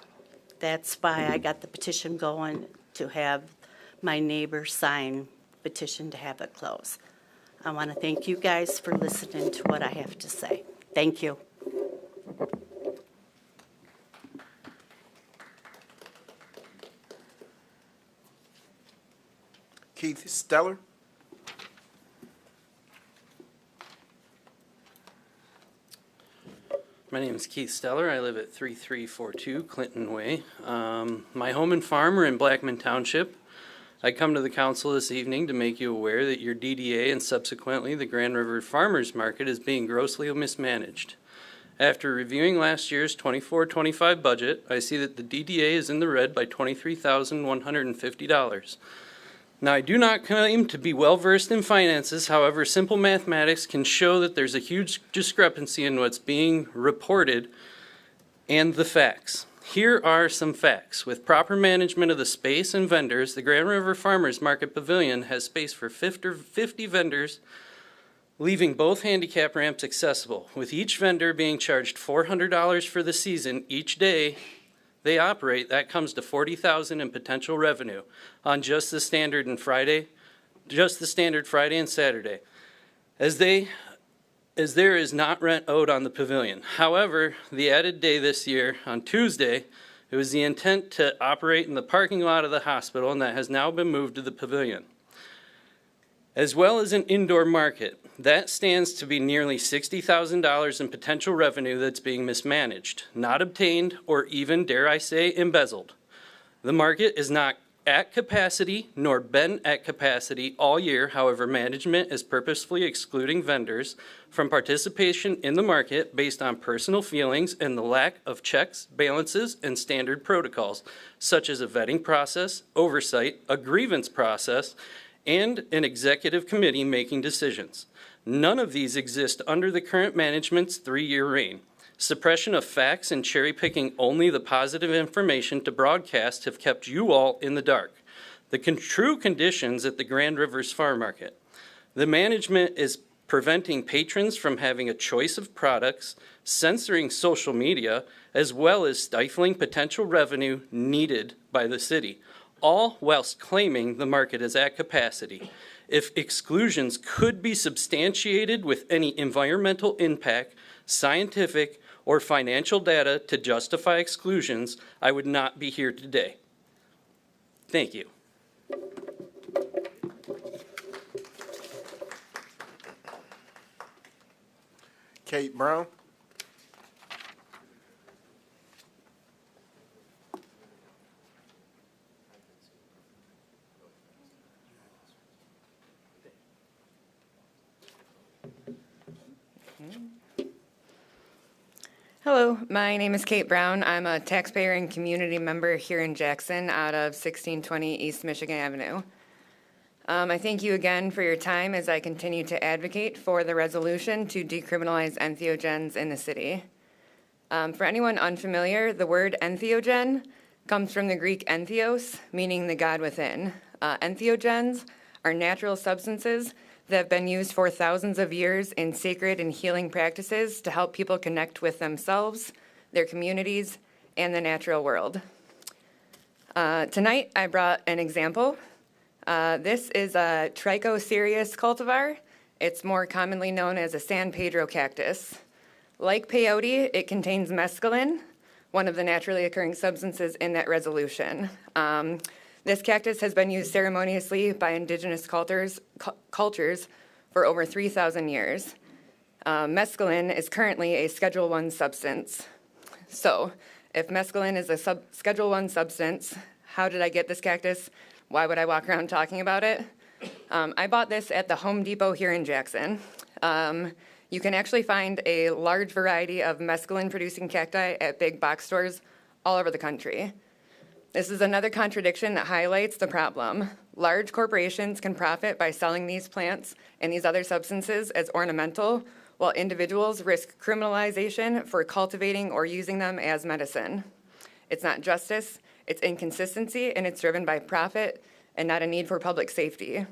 Speaker 13: That's why I got the petition going to have my neighbor sign petition to have it close. I want to thank you guys for listening to what I have to say. Thank you.
Speaker 1: Keith Steller.
Speaker 14: My name is Keith Steller. I live at 3342 Clinton Way. My home and farm are in Blackman Township. I come to the council this evening to make you aware that your DDA and subsequently the Grand River Farmers Market is being grossly mismanaged. After reviewing last year's 24-25 budget, I see that the DDA is in the red by $23,150. Now, I do not claim to be well-versed in finances. However, simple mathematics can show that there's a huge discrepancy in what's being reported and the facts. Here are some facts. With proper management of the space and vendors, the Grand River Farmers Market Pavilion has space for 50 vendors, leaving both handicap ramps accessible, with each vendor being charged $400 for the season each day they operate. That comes to $40,000 in potential revenue on just the standard Friday and Saturday, as there is not rent owed on the pavilion. However, the added day this year on Tuesday, it was the intent to operate in the parking lot of the hospital, and that has now been moved to the pavilion, as well as an indoor market. That stands to be nearly $60,000 in potential revenue that's being mismanaged, not obtained, or even, dare I say, embezzled. The market is not at capacity, nor been at capacity all year. However, management is purposefully excluding vendors from participation in the market based on personal feelings and the lack of checks, balances, and standard protocols, such as a vetting process, oversight, a grievance process, and an executive committee making decisions. None of these exist under the current management's 3-year reign. Suppression of facts and cherry-picking only the positive information to broadcast have kept you all in the dark. The true conditions at the Grand Rivers Farm Market. The management is preventing patrons from having a choice of products, censoring social media, as well as stifling potential revenue needed by the city, all whilst claiming the market is at capacity. If exclusions could be substantiated with any environmental impact, scientific, or financial data to justify exclusions, I would not be here today. Thank you.
Speaker 1: Kate Brown.
Speaker 15: Hello, my name is Kate Brown. I'm a taxpayer and community member here in Jackson out of 1620 East Michigan Avenue. I thank you again for your time as I continue to advocate for the resolution to decriminalize entheogens in the city. For anyone unfamiliar, the word entheogen comes from the Greek entheos, meaning the God within. Entheogens are natural substances that have been used for thousands of years in sacred and healing practices to help people connect with themselves, their communities, and the natural world. Tonight, I brought an example. This is a Trichocereus cultivar. It's more commonly known as a San Pedro cactus. Like peyote, it contains mescaline, one of the naturally occurring substances in that resolution. This cactus has been used ceremoniously by indigenous cultures for over 3,000 years. Mescaline is currently a Schedule I substance. So, if mescaline is a Schedule I substance, how did I get this cactus? Why would I walk around talking about it? I bought this at the Home Depot here in Jackson. You can actually find a large variety of mescaline-producing cacti at big box stores all over the country. This is another contradiction that highlights the problem. Large corporations can profit by selling these plants and these other substances as ornamental, while individuals risk criminalization for cultivating or using them as medicine. It's not justice, it's inconsistency, and it's driven by profit and not a need for public safety.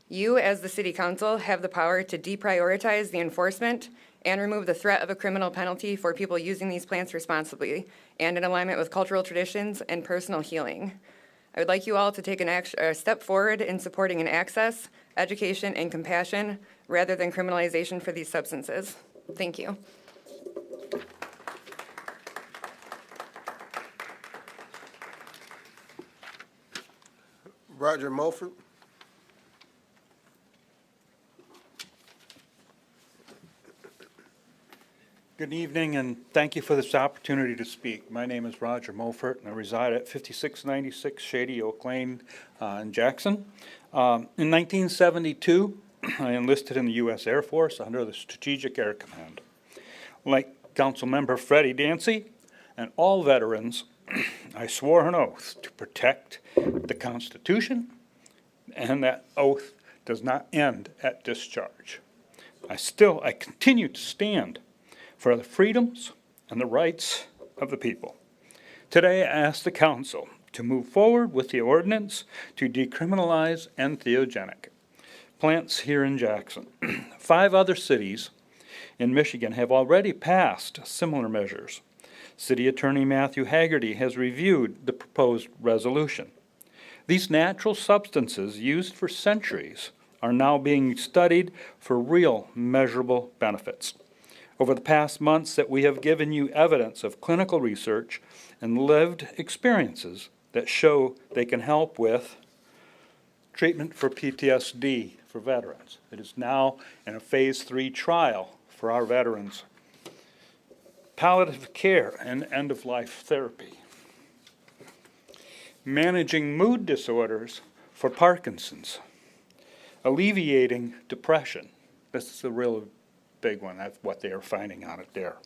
Speaker 15: You, as the City Council, have the power to deprioritize the enforcement and remove the threat of a criminal penalty for people using these plants responsibly and in alignment with cultural traditions and personal healing. I would like you all to take a step forward in supporting an access, education, and compassion rather than criminalization for these substances. Thank you.
Speaker 1: Roger Mulford.
Speaker 16: Good evening, and thank you for this opportunity to speak. My name is Roger Mulford, and I reside at 5696 Shady Oak Lane in Jackson. In 1972, I enlisted in the U.S. Air Force under the Strategic Air Command. Like Councilmember Freddie Dancy and all veterans, I swore an oath to protect the Constitution, and that oath does not end at discharge. I continue to stand for the freedoms and the rights of the people. Today, I ask the Council to move forward with the ordinance to decriminalize entheogenic plants here in Jackson. 5 other cities in Michigan have already passed similar measures. City Attorney Matthew Haggerty has reviewed the proposed resolution. These natural substances used for centuries are now being studied for real measurable benefits. Over the past months that we have given you evidence of clinical research and lived experiences that show they can help with treatment for PTSD for veterans. It is now in a phase 3 trial for our veterans. Palliative care and end-of-life therapy. Managing mood disorders for Parkinson's. Alleviating depression. This is a real big one. That's what they are finding on it there.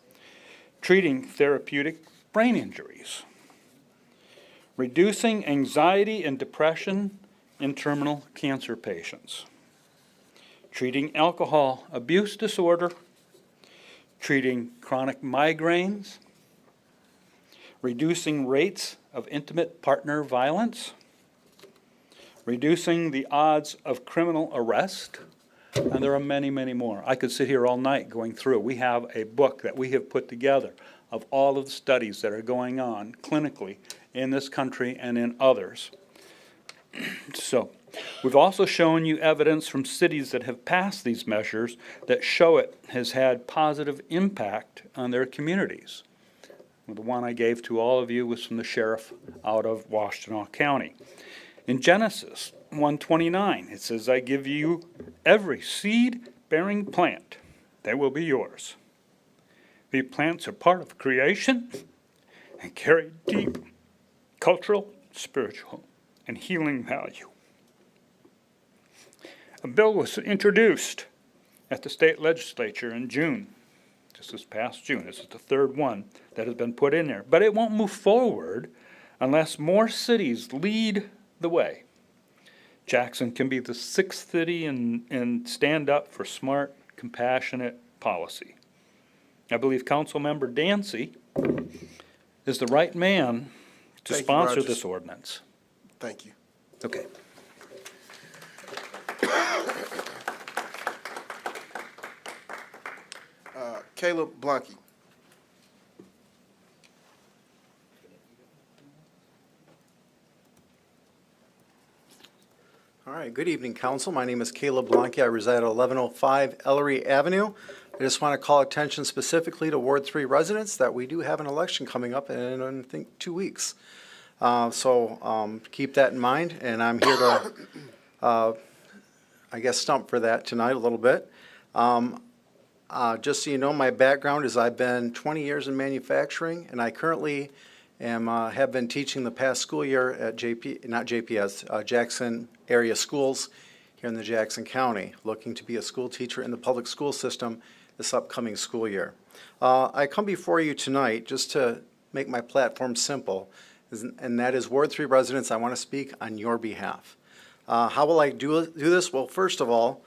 Speaker 16: Treating therapeutic brain injuries. Reducing anxiety and depression in terminal cancer patients. Treating alcohol abuse disorder. Treating chronic migraines. Reducing rates of intimate partner violence. Reducing the odds of criminal arrest. And there are many, many more. I could sit here all night going through. We have a book that we have put together of all of the studies that are going on clinically in this country and in others. So, we've also shown you evidence from cities that have passed these measures that show it has had positive impact on their communities. The one I gave to all of you was from the sheriff out of Washtenaw County. In Genesis 1:29, it says, I give you every seed-bearing plant that will be yours. These plants are part of creation and carry deep cultural, spiritual, and healing value. A bill was introduced at the state legislature in June, just this past June. This is the 3rd one that has been put in there. But it won't move forward unless more cities lead the way. Jackson can be the 6th city and stand up for smart, compassionate policy. I believe Councilmember Dancy is the right man to sponsor this ordinance.
Speaker 1: Thank you.
Speaker 16: Okay.
Speaker 1: Caleb Blanke.
Speaker 17: All right, good evening, Council. My name is Caleb Blanke. I reside at 1105 Ellery Avenue. I just want to call attention specifically to Ward 3 residents that we do have an election coming up in, I think, 2 weeks. So keep that in mind, and I'm here to, I guess, stump for that tonight a little bit. Just so you know, my background is I've been 20 years in manufacturing, and I currently have been teaching the past school year at Jackson area schools here in the Jackson County, looking to be a school teacher in the public school system this upcoming school year. I come before you tonight just to make my platform simple, and that is Ward 3 residents, I want to speak on your behalf. How will I do this? Well, first of all,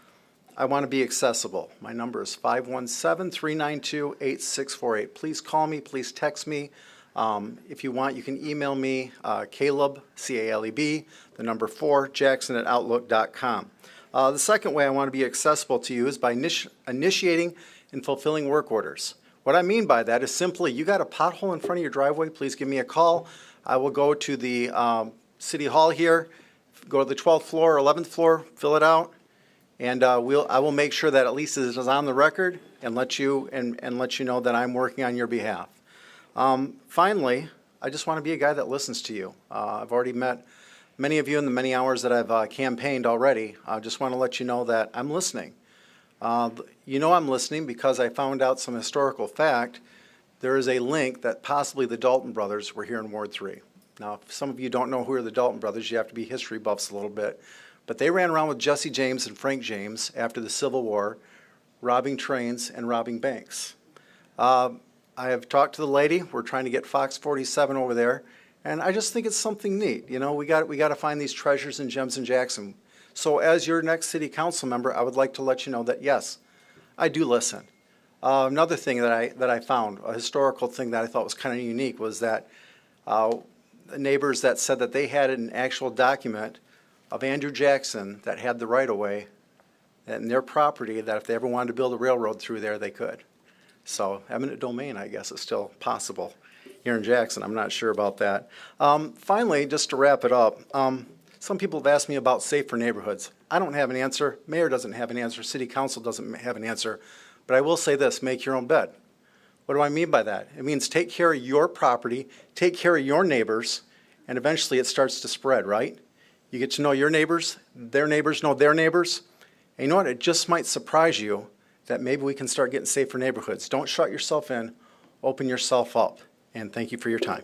Speaker 17: I want to be accessible. My number is 517-392-8648. Please call me, please text me. If you want, you can email me, Caleb, C-A-L-E-B, the number 4, Jackson@outlook.com. The second way I want to be accessible to you is by initiating in fulfilling work orders. What I mean by that is simply, you got a pothole in front of your driveway, please give me a call. I will go to the City Hall here, go to the 12th floor, 11th floor, fill it out, and I will make sure that at least it is on the record and let you know that I'm working on your behalf. Finally, I just want to be a guy that listens to you. I've already met many of you in the many hours that I've campaigned already. I just want to let you know that I'm listening. You know I'm listening because I found out some historical fact. There is a link that possibly the Dalton brothers were here in Ward 3. Now, if some of you don't know who are the Dalton brothers, you have to be history buffs a little bit. But they ran around with Jesse James and Frank James after the Civil War, robbing trains and robbing banks. I have talked to the lady. We're trying to get Fox 47 over there. And I just think it's something neat. You know, we got to find these treasures and gems in Jackson. So as your next city council member, I would like to let you know that, yes, I do listen. Another thing that I found, a historical thing that I thought was kind of unique, was that neighbors that said that they had an actual document of Andrew Jackson that had the right-of-way in their property, that if they ever wanted to build a railroad through there, they could. So eminent domain, I guess, is still possible here in Jackson. I'm not sure about that. Finally, just to wrap it up, some people have asked me about safer neighborhoods. I don't have an answer. Mayor doesn't have an answer. City council doesn't have an answer. But I will say this, make your own bed. What do I mean by that? It means take care of your property, take care of your neighbors, and eventually it starts to spread, right? You get to know your neighbors know their neighbors. And you know what? It just might surprise you that maybe we can start getting safer neighborhoods. Don't shut yourself in. Open yourself up. And thank you for your time.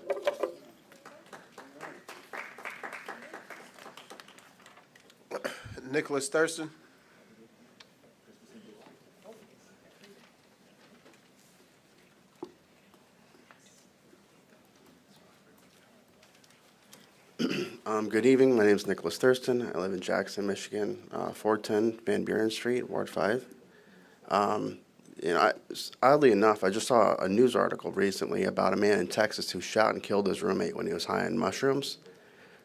Speaker 1: Nicholas Thurston.
Speaker 18: Good evening. My name is Nicholas Thurston. I live in Jackson, Michigan, 410 Van Buren Street, Ward 5. Oddly enough, I just saw a news article recently about a man in Texas who shot and killed his roommate when he was high on mushrooms,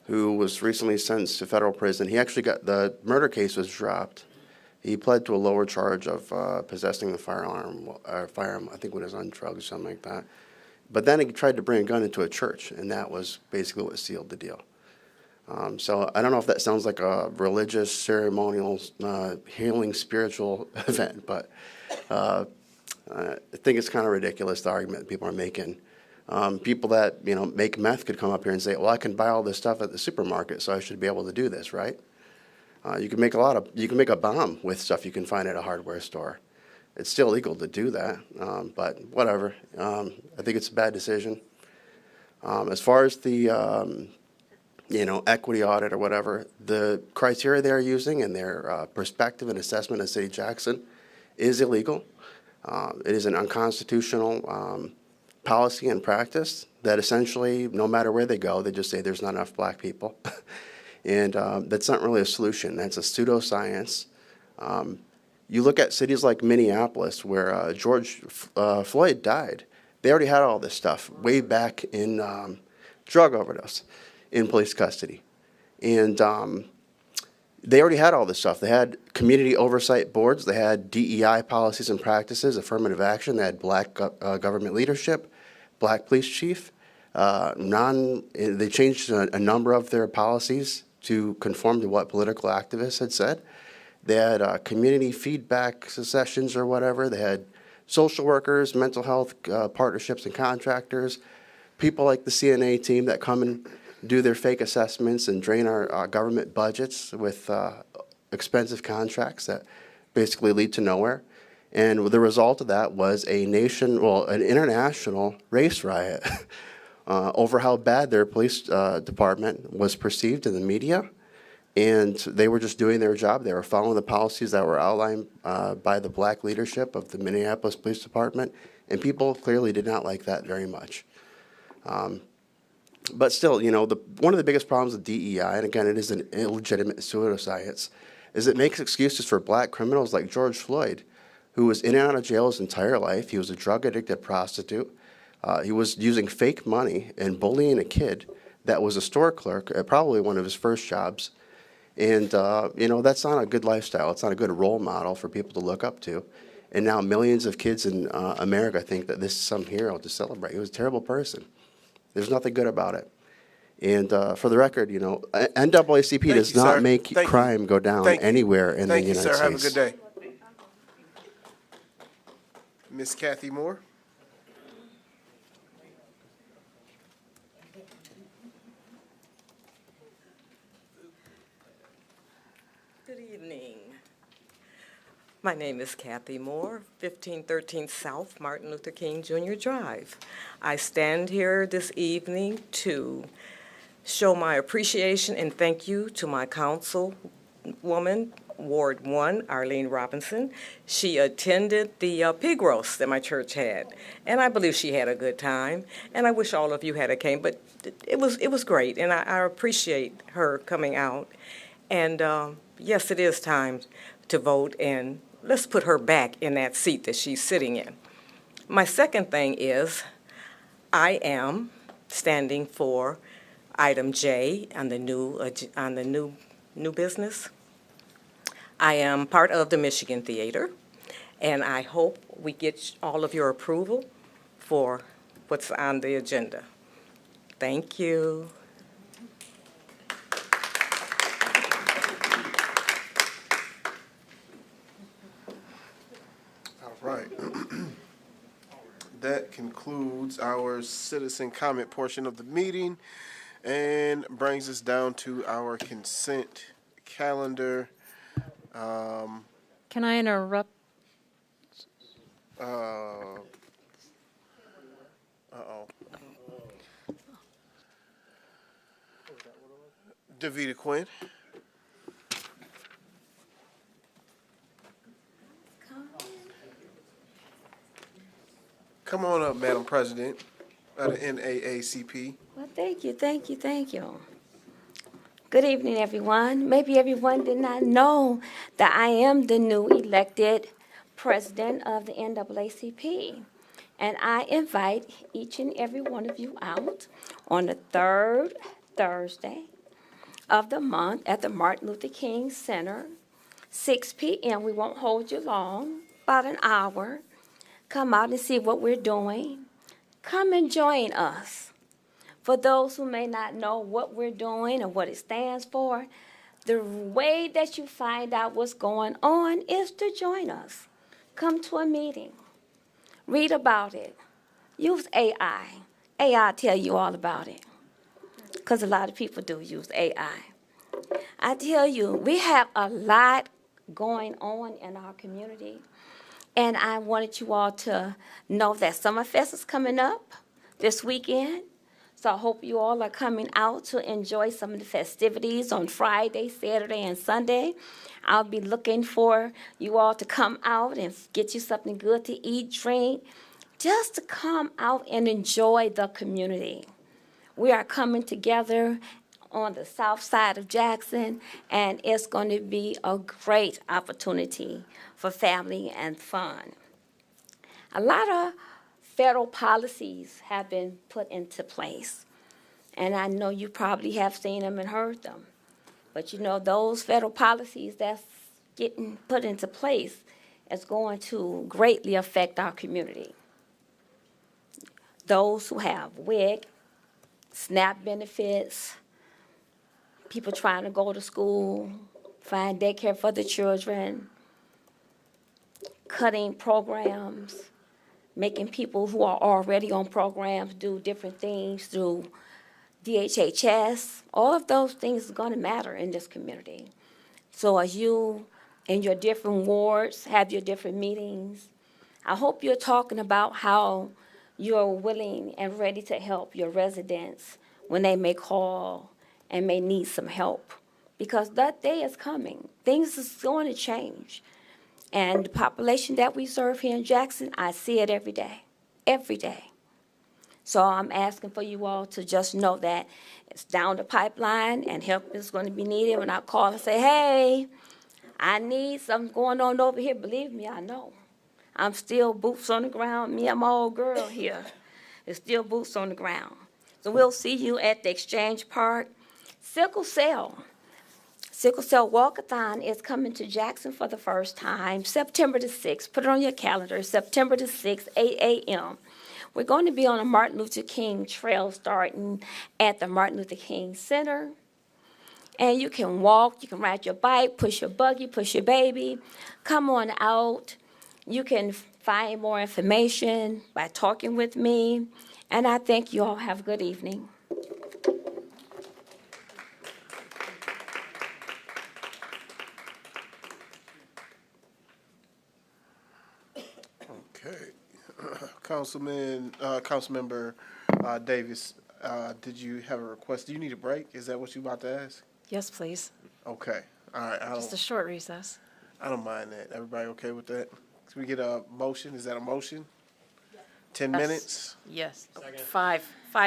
Speaker 18: who was recently sentenced to federal prison. He actually the murder case was dropped. He pled to a lower charge of possessing the firearm, I think when he was on drugs or something like that. But then he tried to bring a gun into a church, and that was basically what sealed the deal. So I don't know if that sounds like a religious, ceremonial, healing, spiritual event, but I think it's kind of ridiculous, the argument that people are making. People that, make meth could come up here and say, well, I can buy all this stuff at the supermarket, so I should be able to do this, right? You can make a bomb with stuff you can find at a hardware store. It's still legal to do that, but whatever. I think it's a bad decision. As far as the equity audit or whatever, the criteria they're using and their perspective and assessment of City Jackson is illegal. It is an unconstitutional policy and practice that essentially, no matter where they go, they just say there's not enough black people. And that's not really a solution. That's a pseudoscience. You look at cities like Minneapolis, where George Floyd died. They already had all this stuff way back in drug overdose in police custody. And they already had all this stuff. They had community oversight boards. They had DEI policies and practices, affirmative action. They had black government leadership, black police chief. They changed a number of their policies to conform to what political activists had said. They had community feedback sessions or whatever. They had social workers, mental health partnerships and contractors, people like the CNA team that come and do their fake assessments and drain our government budgets with expensive contracts that basically lead to nowhere. And the result of that was an international race riot over how bad their police department was perceived in the media. And they were just doing their job. They were following the policies that were outlined by the black leadership of the Minneapolis Police Department. And people clearly did not like that very much. But still, one of the biggest problems with DEI, and again, it is an illegitimate pseudoscience, is it makes excuses for black criminals like George Floyd, who was in and out of jail his entire life. He was a drug-addicted prostitute. He was using fake money and bullying a kid that was a store clerk at probably one of his first jobs. And, that's not a good lifestyle. It's not a good role model for people to look up to. And now millions of kids in America think that this is some hero to celebrate. He was a terrible person. There's nothing good about it. And for the record, you know, NAACP does not make crime go down anywhere in the United States.
Speaker 1: Thank you, sir. Have a good day. Miss Kathy Moore.
Speaker 19: Good evening. My name is Kathy Moore, 1513 South Martin Luther King Jr. Drive. I stand here this evening to show my appreciation and thank you to my councilwoman, Ward 1, Arlene Robinson. She attended the pig roast that my church had, and I believe she had a good time, and I wish all of you had a came, but it was great, and I appreciate her coming out. And yes, it is time to vote, and let's put her back in that seat that she's sitting in. My second thing is I am standing for item J on the new business. I am part of the Michigan Theater, and I hope we get all of your approval for what's on the agenda. Thank you.
Speaker 1: All right. That concludes our citizen comment portion of the meeting and brings us down to our consent calendar.
Speaker 9: Can I interrupt?
Speaker 1: Uh-oh. Davita Quinn. Come on up, Madam President of the NAACP.
Speaker 20: Well, thank you. Good evening, everyone. Maybe everyone did not know that I am the new elected president of the NAACP. And I invite each and every one of you out on the third Thursday of the month at the Martin Luther King Center, 6 p.m. We won't hold you long, about an hour. Come out and see what we're doing. Come and join us. For those who may not know what we're doing and what it stands for, the way that you find out what's going on is to join us. Come to a meeting. Read about it. Use AI. AI tell you all about it. Because a lot of people do use AI. I tell you, we have a lot going on in our community. And I wanted you all to know that Summerfest is coming up this weekend. So I hope you all are coming out to enjoy some of the festivities on Friday, Saturday, and Sunday. I'll be looking for you all to come out and get you something good to eat, drink, just to come out and enjoy the community. We are coming together on the south side of Jackson, and it's going to be a great opportunity for family and fun. A lot of federal policies have been put into place, and I know you probably have seen them and heard them. But you know, those federal policies that's getting put into place is going to greatly affect our community. Those who have WIC, SNAP benefits, people trying to go to school, find daycare for the children, cutting programs, making people who are already on programs do different things through DHHS. All of those things are going to matter in this community. So as you in your different wards have your different meetings, I hope you're talking about how you're willing and ready to help your residents when they may call and may need some help. Because that day is coming. Things is going to change. And the population that we serve here in Jackson, I see it every day, every day. So I'm asking for you all to just know that it's down the pipeline and help is going to be needed. When I call and say, hey, I need something going on over here, believe me, I know. I'm still boots on the ground. Me and my old girl here is still boots on the ground. So we'll see you at the Exchange Park. Sickle cell Sickle Cell Walkathon is coming to Jackson for the first time, September the 6th. Put it on your calendar, September the 6th, 8 a.m. We're going to be on a Martin Luther King Trail starting at the Martin Luther King Center. And you can walk, you can ride your bike, push your buggy, push your baby. Come on out. You can find more information by talking with me. And I thank you all. Have a good evening.
Speaker 1: Okay. Councilmember Davis, did you have a request? Do you need a break? Is that what you about to ask?
Speaker 9: Yes, please.
Speaker 1: Okay. All right.
Speaker 9: Just a short recess.
Speaker 1: I don't mind that. Everybody okay with that? Can we get a motion? Is that a motion? 10
Speaker 9: Yes.
Speaker 1: minutes?
Speaker 9: Yes. 5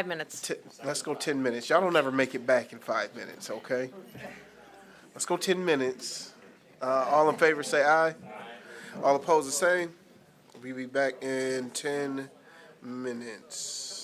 Speaker 9: minutes.
Speaker 1: Let's go 10 minutes. Y'all don't ever make it back in 5 minutes, okay? Let's go 10 minutes. All in favor say aye. All opposed the same. We'll be back in 10 minutes.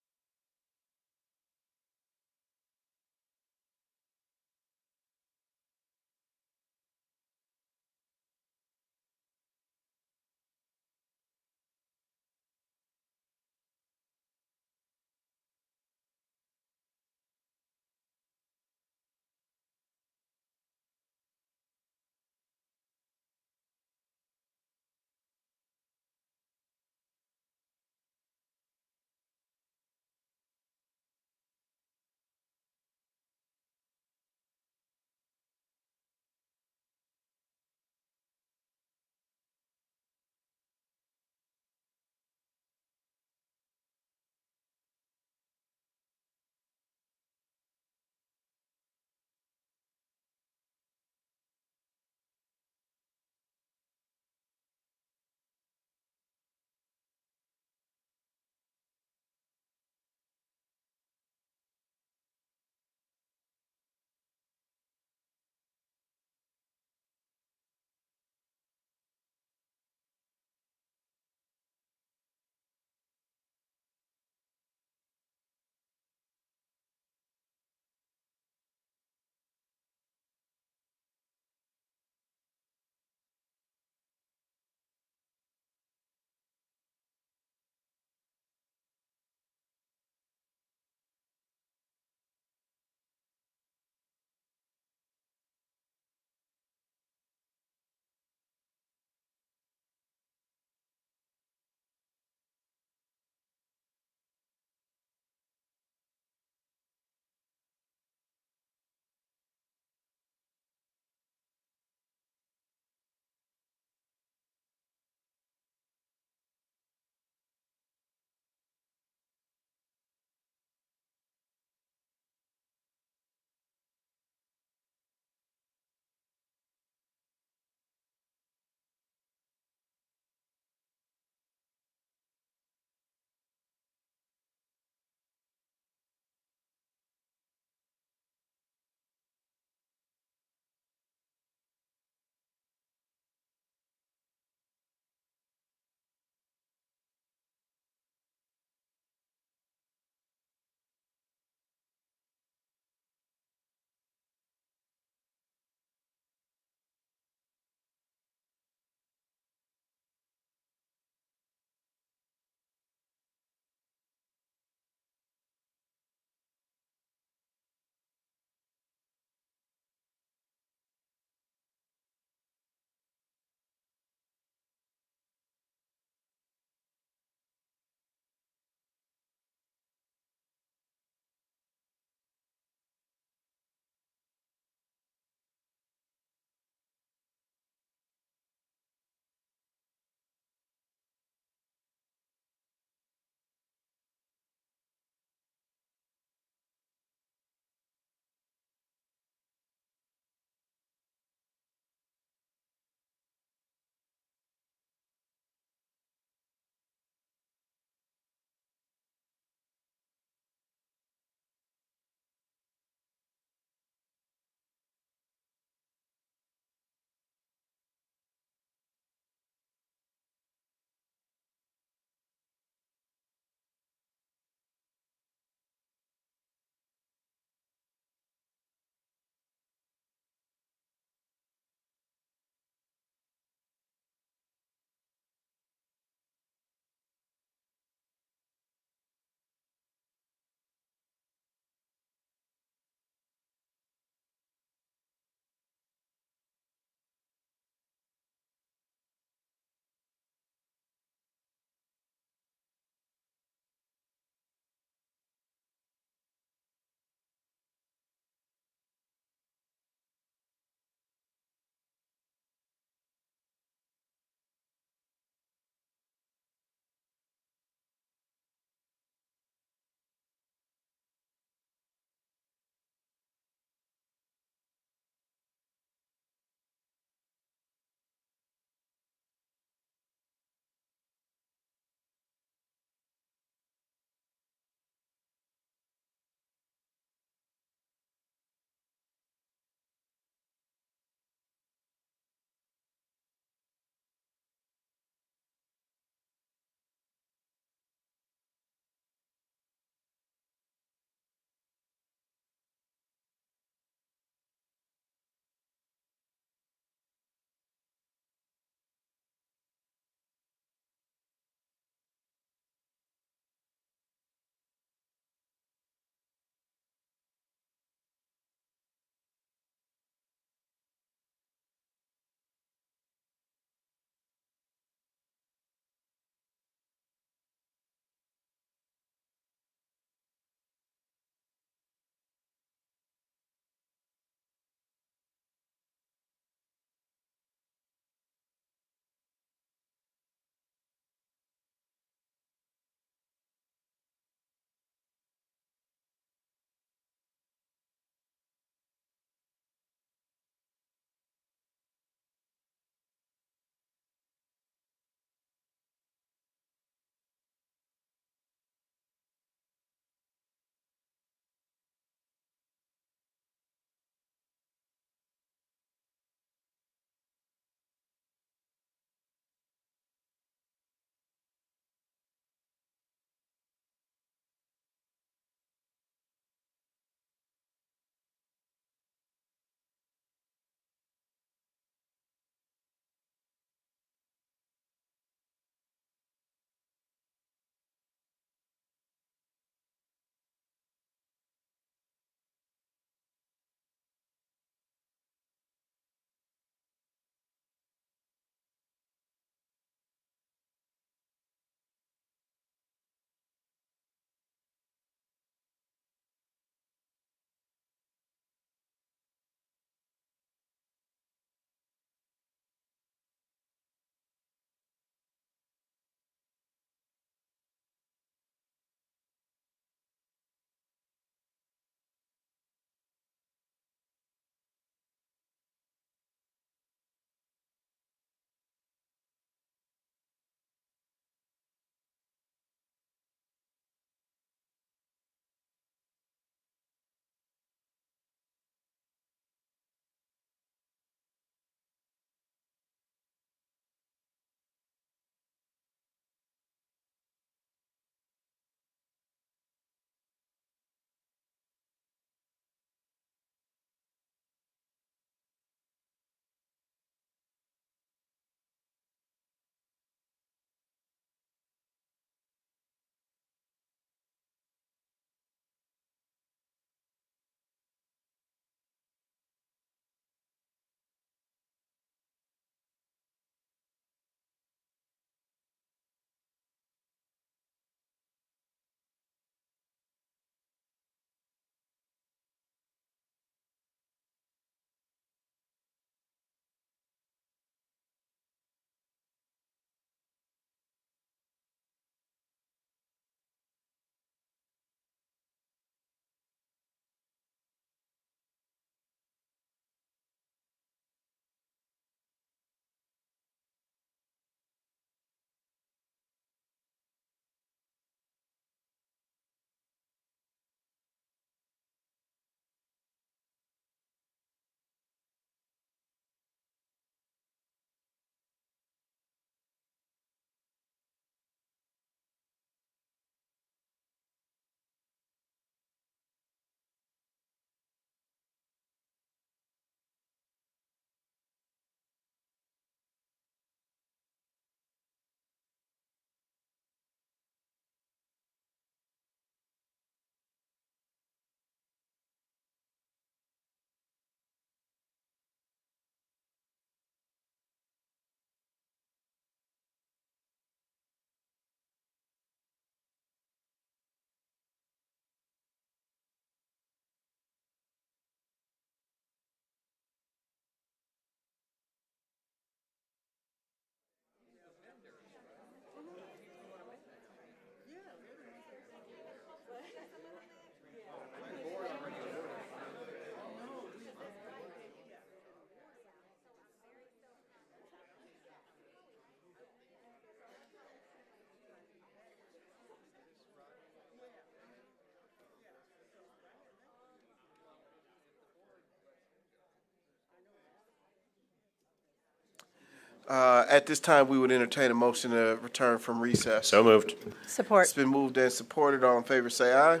Speaker 1: At this time, we would entertain a motion to return from recess.
Speaker 6: So moved.
Speaker 8: Support.
Speaker 1: It's been moved and supported. All in favor, say aye.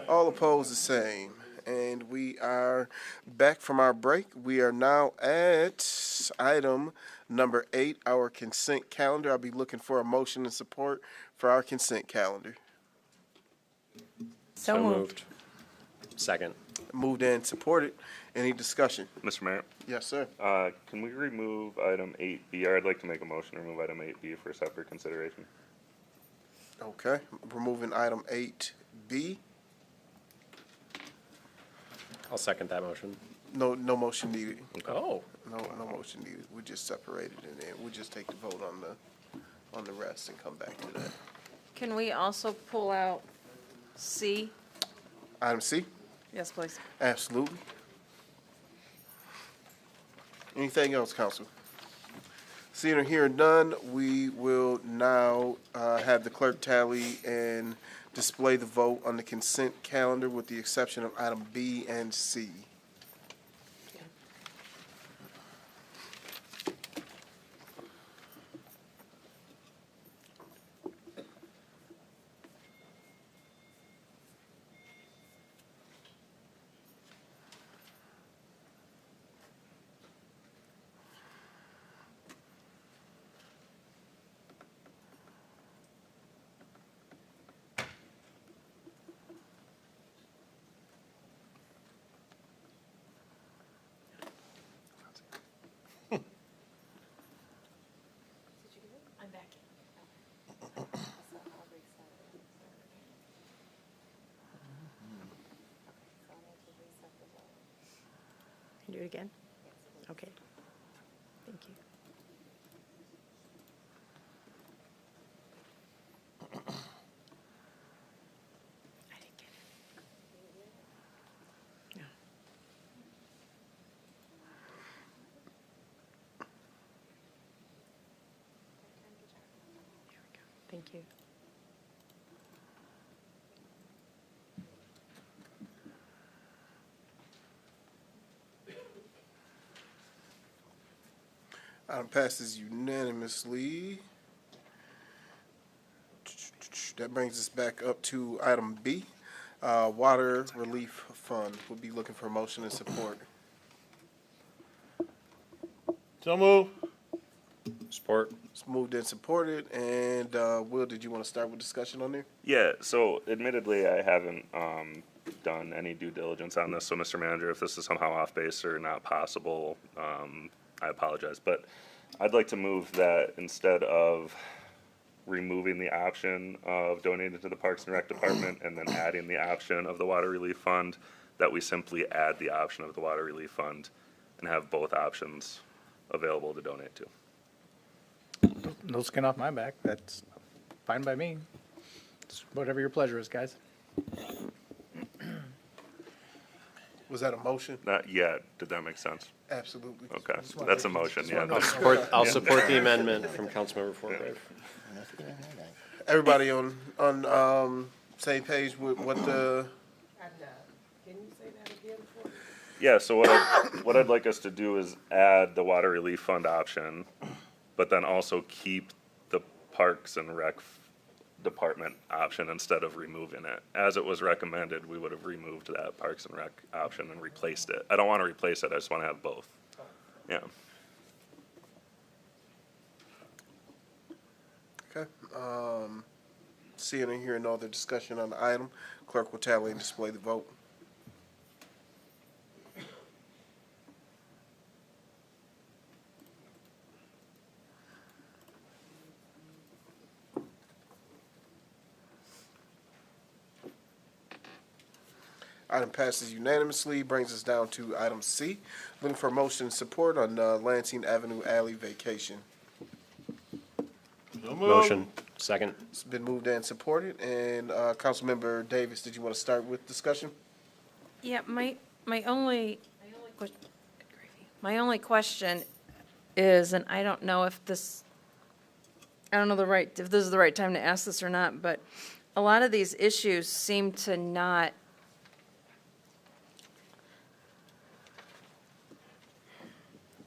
Speaker 1: All opposed, the same. And we are back from our break. We are now at item number 8, our consent calendar. I'll be looking for a motion and support for our consent calendar.
Speaker 8: So moved.
Speaker 6: Second.
Speaker 1: Moved and supported. Any discussion?
Speaker 3: Mr. Mayor,
Speaker 1: Yes, sir.
Speaker 3: can we remove item 8B? I'd like to make a motion to remove item 8B for separate consideration.
Speaker 1: Okay, removing item 8B.
Speaker 6: I'll second that motion.
Speaker 1: No motion needed.
Speaker 6: Oh.
Speaker 1: No motion needed. We just separated and then we'll just take the vote on the rest and come back to that.
Speaker 9: Can we also pull out C?
Speaker 1: Item C?
Speaker 9: Yes, please.
Speaker 1: Absolutely. Anything else, council? Seeing or hearing none, we will now have the clerk tally and display the vote on the consent calendar with the exception of item B and C.
Speaker 8: Do it again? Okay. Thank you. I didn't get it. No. There we go. Thank you.
Speaker 1: Item passes unanimously. That brings us back up to item B, Water Relief Fund. We'll be looking for a motion and support.
Speaker 6: So moved. Support.
Speaker 1: It's moved and supported. And Will, did you want to start with discussion on there?
Speaker 3: Yeah, so admittedly, I haven't done any due diligence on this, so Mr. Manager, if this is somehow off base or not possible, I apologize. But I'd like to move that instead of removing the option of donating to the Parks and Rec Department and then adding the option of the Water Relief Fund, that we simply add the option of the Water Relief Fund and have both options available to donate to.
Speaker 21: No skin off my back. That's fine by me. It's whatever your pleasure is, guys.
Speaker 1: Was that a motion?
Speaker 3: Not yet. Did that make sense?
Speaker 1: Absolutely.
Speaker 3: Okay, that's a motion, yeah.
Speaker 6: I'll support the amendment from Councilmember Forgrave.
Speaker 1: Everybody on same page with what the,
Speaker 3: Yeah, so what I'd like us to do is add the Water Relief Fund option, but then also keep the Parks and Rec Department option instead of removing it. As it was recommended, we would have removed that Parks and Rec option and replaced it. I don't want to replace it, I just want to have both. Yeah.
Speaker 1: okay. Seeing and hearing no other discussion on the item, clerk will tally and display the vote. Item passes unanimously, brings us down to item C. Looking for motion and support on Lansing Avenue Alley vacation.
Speaker 6: Motion. Second.
Speaker 1: It's been moved and supported. And Councilmember Davis, did you want to start with discussion?
Speaker 9: Yeah, my only question is, and I don't know if this is the right time to ask this or not, but a lot of these issues seem to not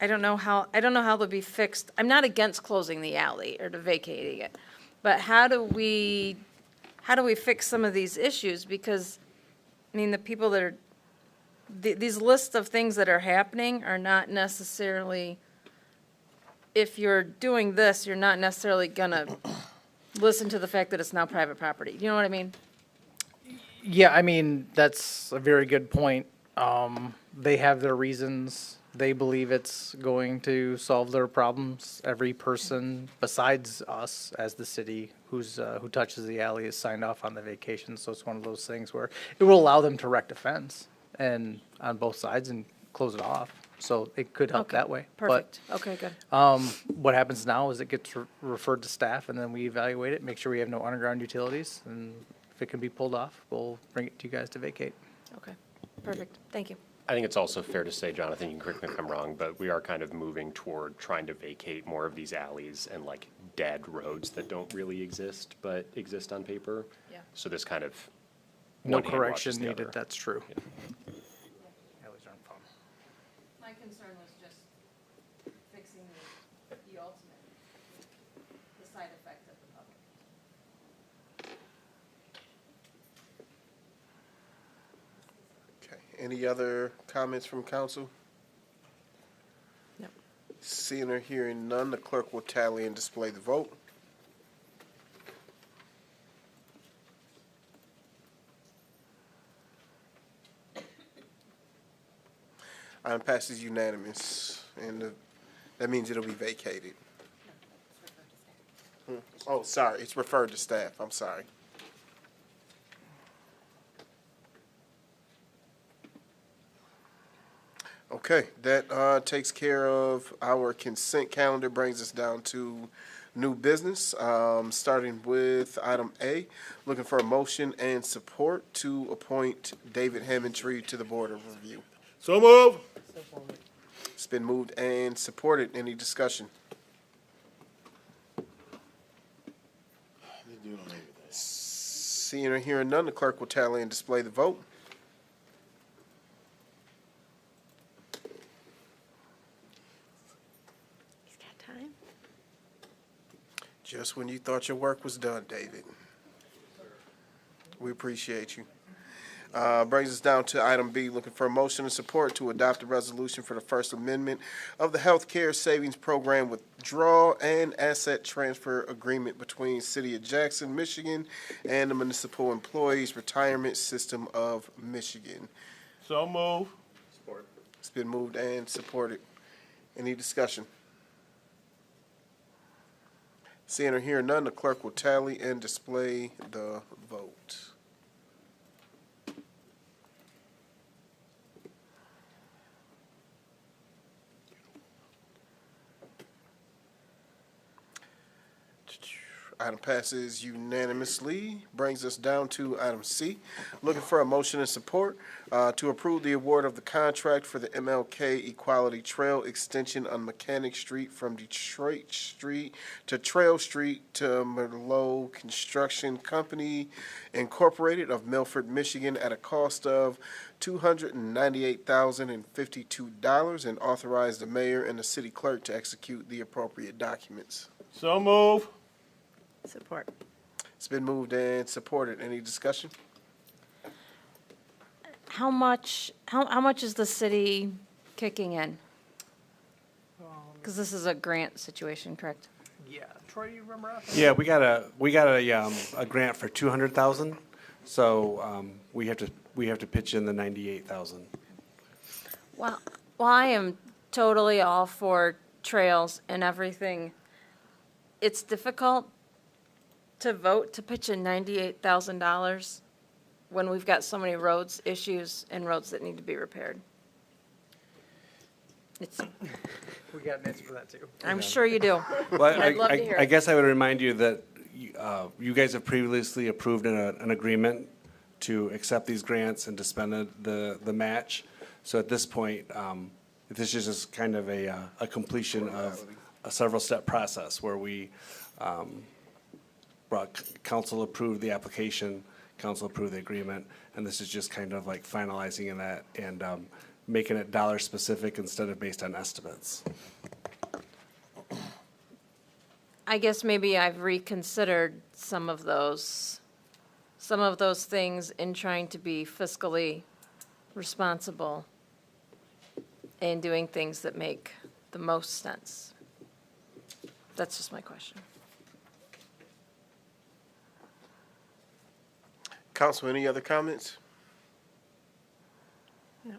Speaker 9: I don't know how they'll be fixed. I'm not against closing the alley or to vacating it, but how do we fix some of these issues? Because, I mean, the people that are, these lists of things that are happening are not necessarily, if you're doing this, you're not necessarily gonna listen to the fact that it's now private property. You know what I mean?
Speaker 21: Yeah, I mean, that's a very good point. They have their reasons. They believe it's going to solve their problems. Every person besides us as the city who touches the alley is signed off on the vacation. So it's one of those things where it will allow them to erect a fence and on both sides and close it off. So it could help
Speaker 9: Okay,
Speaker 21: that way.
Speaker 9: perfect. Okay, good.
Speaker 21: What happens now is it gets referred to staff and then we evaluate it, make sure we have no underground utilities. And if it can be pulled off, we'll bring it to you guys to vacate.
Speaker 9: Okay, perfect. Thank you.
Speaker 6: I think it's also fair to say, Jonathan, you can correct me if I'm wrong, but we are kind of moving toward trying to vacate more of these alleys and like dead roads that don't really exist, but exist on paper.
Speaker 9: Yeah.
Speaker 6: So this kind of
Speaker 21: No
Speaker 6: one hand
Speaker 21: correction
Speaker 6: washes the
Speaker 21: needed,
Speaker 6: other.
Speaker 21: that's true.
Speaker 6: Yeah.
Speaker 21: Alleys aren't fun.
Speaker 9: My concern was just fixing the ultimate, the side effect of the public.
Speaker 1: Okay, any other comments from council?
Speaker 8: No.
Speaker 1: Seeing or hearing none, the clerk will tally and display the vote. Item passes unanimous, and that means it'll be vacated. Oh, sorry, it's referred to staff, I'm sorry. Okay, that takes care of our consent calendar, brings us down to new business, starting with item A, looking for a motion and support to appoint David Hammondtree to the Board of Review.
Speaker 2: So move.
Speaker 1: It's been moved and supported. Any discussion? Seeing or hearing none, the clerk will tally and display the vote.
Speaker 8: He's got time.
Speaker 1: Just when you thought your work was done, David. We appreciate you. Brings us down to item B, looking for a motion and support to adopt a resolution for the First Amendment of the Healthcare Savings Program withdrawal and asset transfer agreement between City of Jackson, Michigan, and the Municipal Employees Retirement System of Michigan.
Speaker 2: So move.
Speaker 6: Support.
Speaker 1: It's been moved and supported. Any discussion? Seeing or hearing none, the clerk will tally and display the vote. Item passes unanimously. Brings us down to item C, looking for a motion and support to approve the award of the contract for the MLK Equality Trail extension on Mechanic Street from Detroit Street to Trail Street to Merlot Construction Company Incorporated of Milford, Michigan, at a cost of $298,052, and authorize the mayor and the city clerk to execute the appropriate documents.
Speaker 2: So move.
Speaker 8: Support.
Speaker 1: It's been moved and supported. Any discussion?
Speaker 9: How much is the city kicking in? Because this is a grant situation, correct?
Speaker 21: Yeah, Troy, do you remember?
Speaker 4: Yeah, we got a grant for 200,000, so we have to pitch in the 98,000.
Speaker 9: Well, I am totally all for trails and everything. It's difficult to vote to pitch in $98,000 when we've got so many roads issues and roads that need to be repaired. It's,
Speaker 21: We got an answer for that too.
Speaker 9: I'm sure you do.
Speaker 4: Well,
Speaker 9: I'd love to hear
Speaker 4: I
Speaker 9: it.
Speaker 4: guess I would remind you that you guys have previously approved an agreement to accept these grants and to spend the match. So at this point, this is just kind of a completion of a several-step process where we council approved the application, council approved the agreement, and this is just kind of like finalizing in that and making it dollar specific instead of based on estimates.
Speaker 9: I guess maybe I've reconsidered some of those things in trying to be fiscally responsible and doing things that make the most sense. That's just my question.
Speaker 1: Council, any other comments?
Speaker 8: No.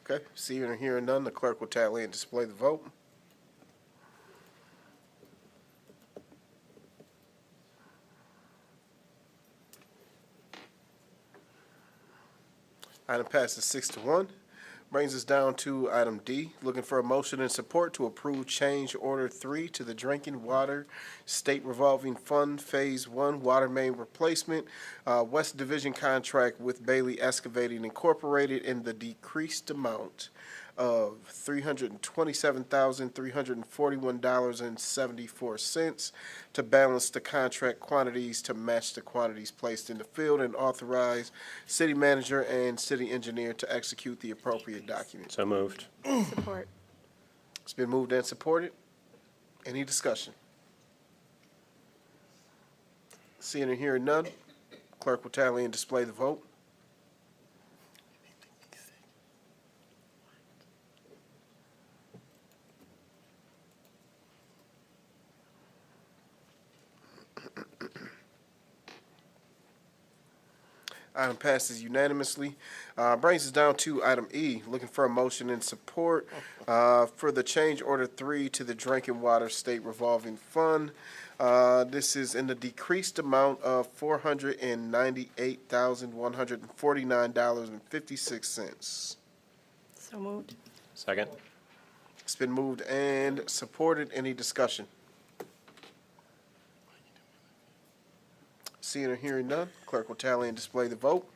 Speaker 1: Okay, seeing or hearing none, the clerk will tally and display the vote. Item passes 6-1. Brings us down to item D, looking for a motion and support to approve change order 3 to the Drinking Water State Revolving Fund Phase 1 Water Main Replacement, West Division contract with Bailey Excavating Incorporated in the decreased amount of $327,341.74 to balance the contract quantities to match the quantities placed in the field, and authorize city manager and city engineer to execute the appropriate documents.
Speaker 6: So moved.
Speaker 8: Support.
Speaker 1: It's been moved and supported. Any discussion? Seeing or hearing none, clerk will tally and display the vote. Item passes unanimously. Brings us down to item E, looking for a motion and support for the change order 3 to the Drinking Water State Revolving Fund. This is in the decreased amount of $498,149.56.
Speaker 8: So moved.
Speaker 6: Second.
Speaker 1: It's been moved and supported. Any discussion? Seeing or hearing none, clerk will tally and display the vote.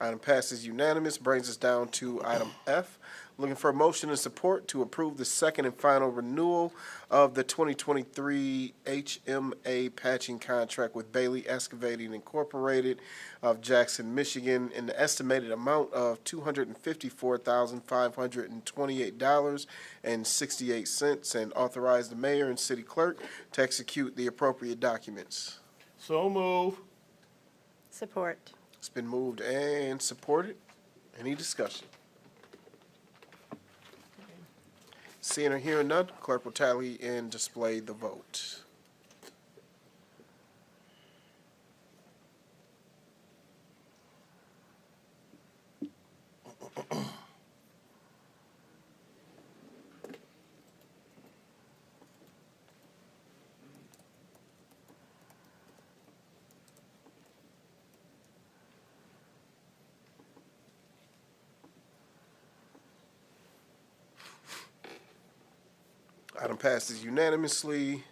Speaker 1: Item passes unanimous. Brings us down to item F, looking for a motion and support to approve the second and final renewal of the 2023 HMA patching contract with Bailey Excavating Incorporated of Jackson, Michigan, in the estimated amount of $254,528.68, and authorize the mayor and city clerk to execute the appropriate documents.
Speaker 2: So move.
Speaker 8: Support.
Speaker 1: It's been moved and supported. Any discussion? Seeing or hearing none, clerk will tally and display the vote. Item passes unanimously.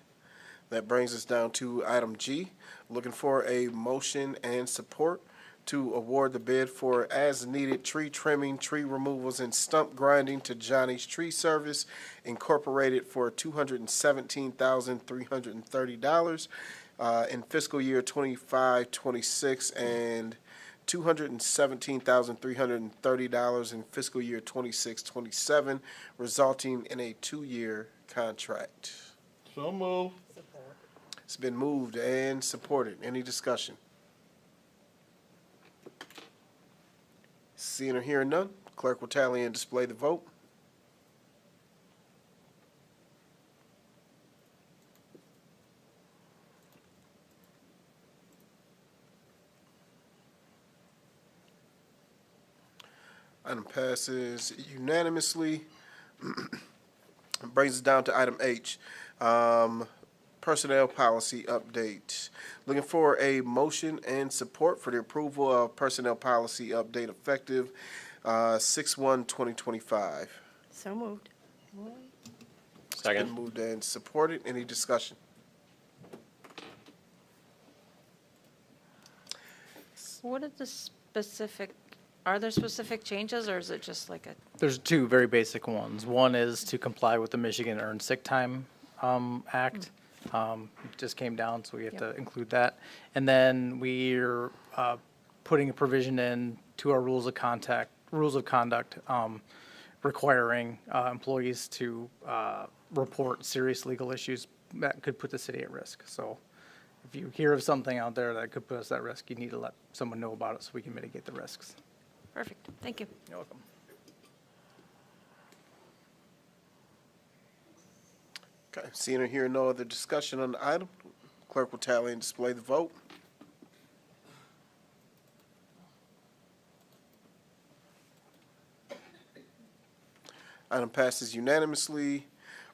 Speaker 1: That brings us down to item G, looking for a motion and support to award the bid for as-needed tree trimming, tree removals, and stump grinding to Johnny's Tree Service Incorporated for $217,330 in fiscal year 25-26 and $217,330 in fiscal year 26-27, resulting in a 2-year contract.
Speaker 2: So move.
Speaker 1: It's been moved and supported. Any discussion? Seeing or hearing none, clerk will tally and display the vote. Item passes unanimously. Brings us down to item H, personnel policy update. Looking for a motion and support for the approval of personnel policy update effective 6/1/2025.
Speaker 8: So moved.
Speaker 6: Second.
Speaker 1: It's been moved and supported. Any discussion?
Speaker 9: What are the specific, are there specific changes, or is it just like a,
Speaker 21: There's two very basic ones. One is to comply with the Michigan Earned Sick Time Act, It just came down, so we have to include that. And then we're putting a provision in to our rules of conduct, requiring employees to report serious legal issues that could put the city at risk. So if you hear of something out there that could put us at risk, you need to let someone know about it so we can mitigate the risks.
Speaker 9: Perfect, thank you.
Speaker 21: You're welcome.
Speaker 1: Okay, seeing or hearing no other discussion on the item, clerk will tally and display the vote. Item passes unanimously.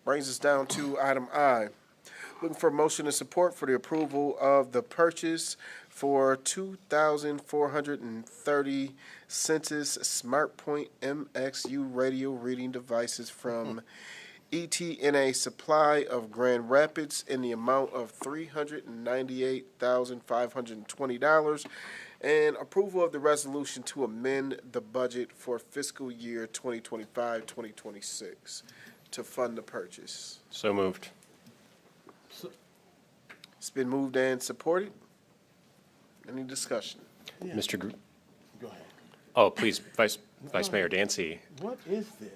Speaker 1: Brings us down to item I. Looking for a motion and support for the approval of the purchase for 2,430 Census SmartPoint MXU radio reading devices from ETNA Supply of Grand Rapids in the amount of $398,520, and approval of the resolution to amend the budget for fiscal year 2025-2026 to fund the purchase.
Speaker 6: So moved.
Speaker 1: It's been moved and supported. Any discussion?
Speaker 6: Mr.
Speaker 2: Go ahead.
Speaker 6: Oh, please, Vice Mayor Dancy,
Speaker 2: What is this?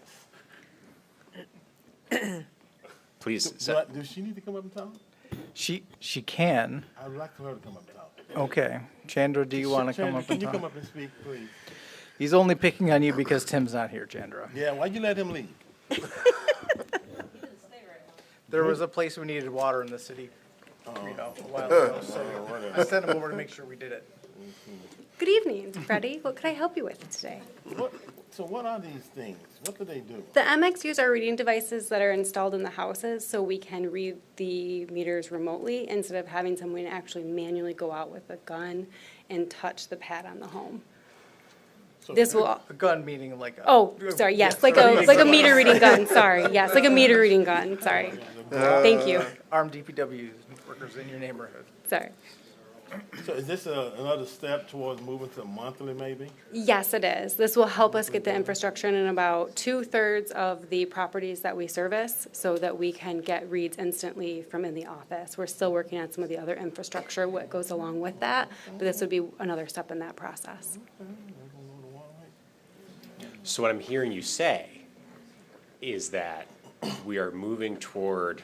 Speaker 6: please.
Speaker 2: Does she need to come up and talk?
Speaker 21: She can.
Speaker 2: I'd like for her to come up and talk.
Speaker 21: Okay. Chandra, do you want to come
Speaker 2: Chandra,
Speaker 21: up and
Speaker 2: Can you
Speaker 21: talk?
Speaker 2: come up and speak, please?
Speaker 21: He's only picking on you because Tim's not here, Chandra.
Speaker 2: Yeah, why'd you let him leave?
Speaker 21: There was a place we needed water in the city, a while ago, so I sent him over to make sure we did it.
Speaker 10: Good evening, Freddie. What could I help you with today?
Speaker 2: So what are these things? What do they do?
Speaker 10: The MXUs are reading devices that are installed in the houses so we can read the meters remotely instead of having someone actually manually go out with a gun and touch the pad on the home. This will.
Speaker 21: A gun meaning like a.
Speaker 10: Oh, sorry, yes, like a meter reading gun, sorry, yes, like a meter reading gun, sorry. Thank you,
Speaker 21: Armed DPW workers in your neighborhood.
Speaker 10: sorry.
Speaker 2: So is this another step towards moving to monthly, maybe?
Speaker 10: Yes, it is. This will help us get the infrastructure in about 2/3 of the properties that we service so that we can get reads instantly from in the office. We're still working on some of the other infrastructure, what goes along with that, but this would be another step in that process.
Speaker 6: So what I'm hearing you say is that we are moving toward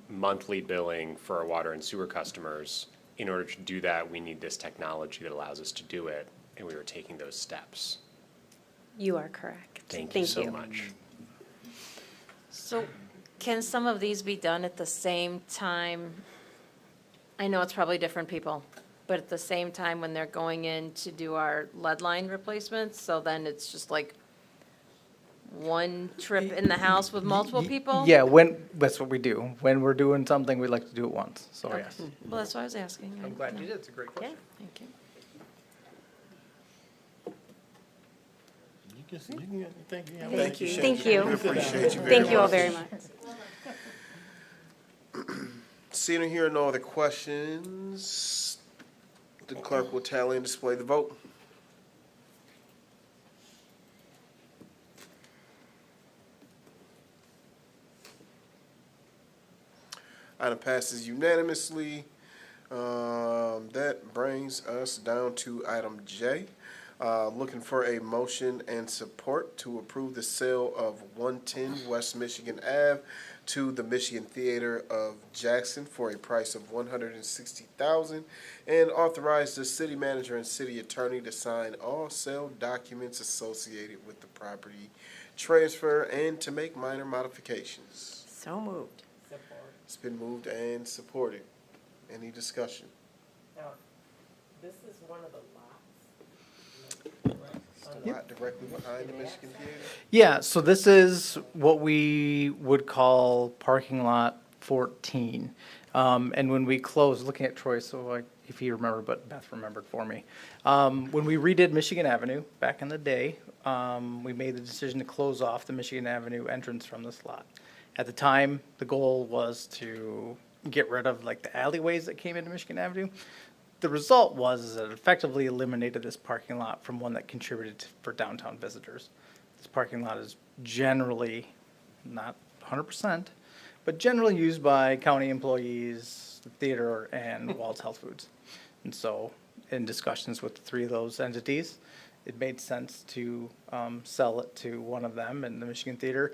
Speaker 6: monthly billing for our water and sewer customers. In order to do that, we need this technology that allows us to do it, and we are taking those steps.
Speaker 10: You are correct.
Speaker 6: Thank you so much.
Speaker 9: So can some of these be done at the same time? I know it's probably different people, but at the same time when they're going in to do our lead line replacements, so then it's just like one trip in the house with multiple people?
Speaker 21: Yeah, that's what we do. When we're doing something, we like to do it once, so yes.
Speaker 9: Well, that's what I was asking.
Speaker 21: I'm glad you did, it's a great question.
Speaker 9: Yeah, thank you.
Speaker 2: Thank you.
Speaker 10: Thank you. Thank you.
Speaker 1: We appreciate you very
Speaker 10: Thank you all
Speaker 1: much.
Speaker 10: very much.
Speaker 1: Seeing or hearing no other questions, the clerk will tally and display the vote. Item passes unanimously. That brings us down to item J. Looking for a motion and support to approve the sale of 110 West Michigan Ave to the Michigan Theater of Jackson for a price of $160,000, and authorize the city manager and city attorney to sign all sale documents associated with the property transfer and to make minor modifications.
Speaker 8: So moved.
Speaker 1: It's been moved and supported. Any discussion?
Speaker 11: Now, this is one of the lots.
Speaker 1: It's the lot directly behind the Michigan Theater.
Speaker 21: Yeah, so this is what we would call parking lot 14. And when we closed, looking at Troy, so like, if he remembered, but Beth remembered for me. When we redid Michigan Avenue back in the day, we made the decision to close off the Michigan Avenue entrance from this lot. At the time, the goal was to get rid of like the alleyways that came into Michigan Avenue. The result was that it effectively eliminated this parking lot from one that contributed for downtown visitors. This parking lot is generally not 100%, but generally used by county employees, the theater, and Wald's Health Foods. And so, in discussions with the three of those entities, it made sense to sell it to one of them, and the Michigan Theater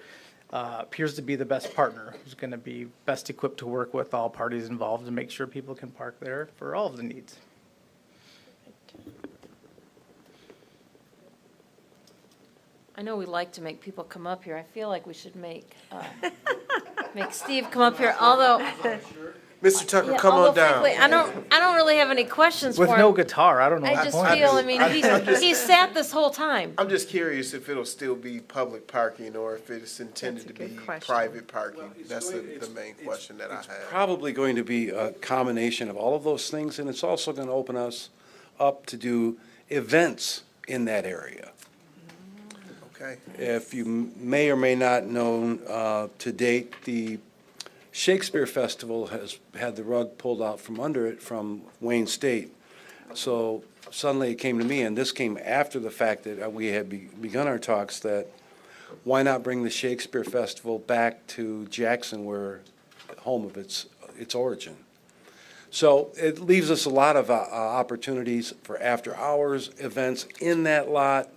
Speaker 21: appears to be the best partner, who's going to be best equipped to work with all parties involved and make sure people can park there for all of the needs.
Speaker 9: I know we like to make people come up here. I feel like we should make Steve come up here, although.
Speaker 1: Mr. Tucker,
Speaker 9: Yeah,
Speaker 1: come
Speaker 9: although
Speaker 1: on down.
Speaker 9: frankly, I don't really have any questions
Speaker 21: With
Speaker 9: for him.
Speaker 21: no guitar, I don't know.
Speaker 9: I
Speaker 21: what
Speaker 9: just
Speaker 21: the point
Speaker 9: feel,
Speaker 21: is.
Speaker 9: I mean, he's sat this whole time.
Speaker 1: I'm just curious if it'll still be public parking or if it's intended to be private parking. That's the main question that I have.
Speaker 5: Probably going to be a combination of all of those things, and it's also going to open us up to do events in that area.
Speaker 1: Okay.
Speaker 5: If you may or may not know, to date, the Shakespeare Festival has had the rug pulled out from under it from Wayne State. So suddenly it came to me, and this came after the fact that we had begun our talks, that why not bring the Shakespeare Festival back to Jackson, where the home of its origin. So it leaves us a lot of opportunities for after-hours events in that lot,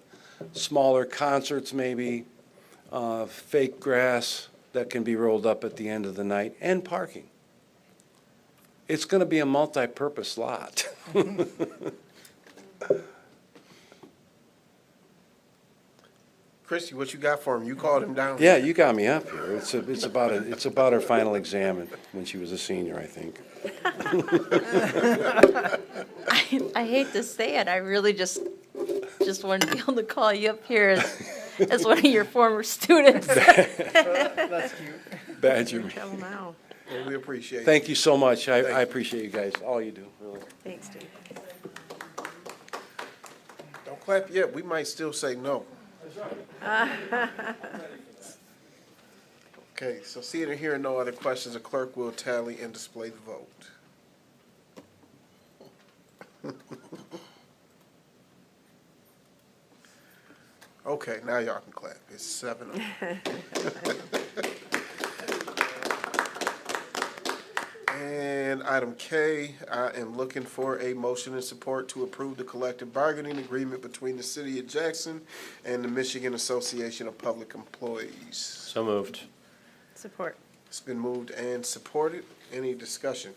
Speaker 5: smaller concerts maybe, fake grass that can be rolled up at the end of the night, and parking. It's going to be a multi-purpose lot.
Speaker 1: Christy, what you got for him? You called him down.
Speaker 5: Yeah, you got me up here. It's about her final exam when she was a senior, I think.
Speaker 9: I hate to say it, I really just wanted to be able to call you up here as one of your former students.
Speaker 21: That's cute.
Speaker 5: Badger me.
Speaker 8: Tell now.
Speaker 1: Well, we appreciate it.
Speaker 5: Thank you so much. I appreciate you guys, all you do, really.
Speaker 8: Thanks, Steve.
Speaker 1: Don't clap yet. We might still say no. Okay, so seeing and hearing no other questions, the clerk will tally and display the vote. Okay, now y'all can clap. It's 7-0. And item K, I am looking for a motion and support to approve the collective bargaining agreement between the City of Jackson and the Michigan Association of Public Employees.
Speaker 6: So moved.
Speaker 8: Support.
Speaker 1: It's been moved and supported. Any discussion?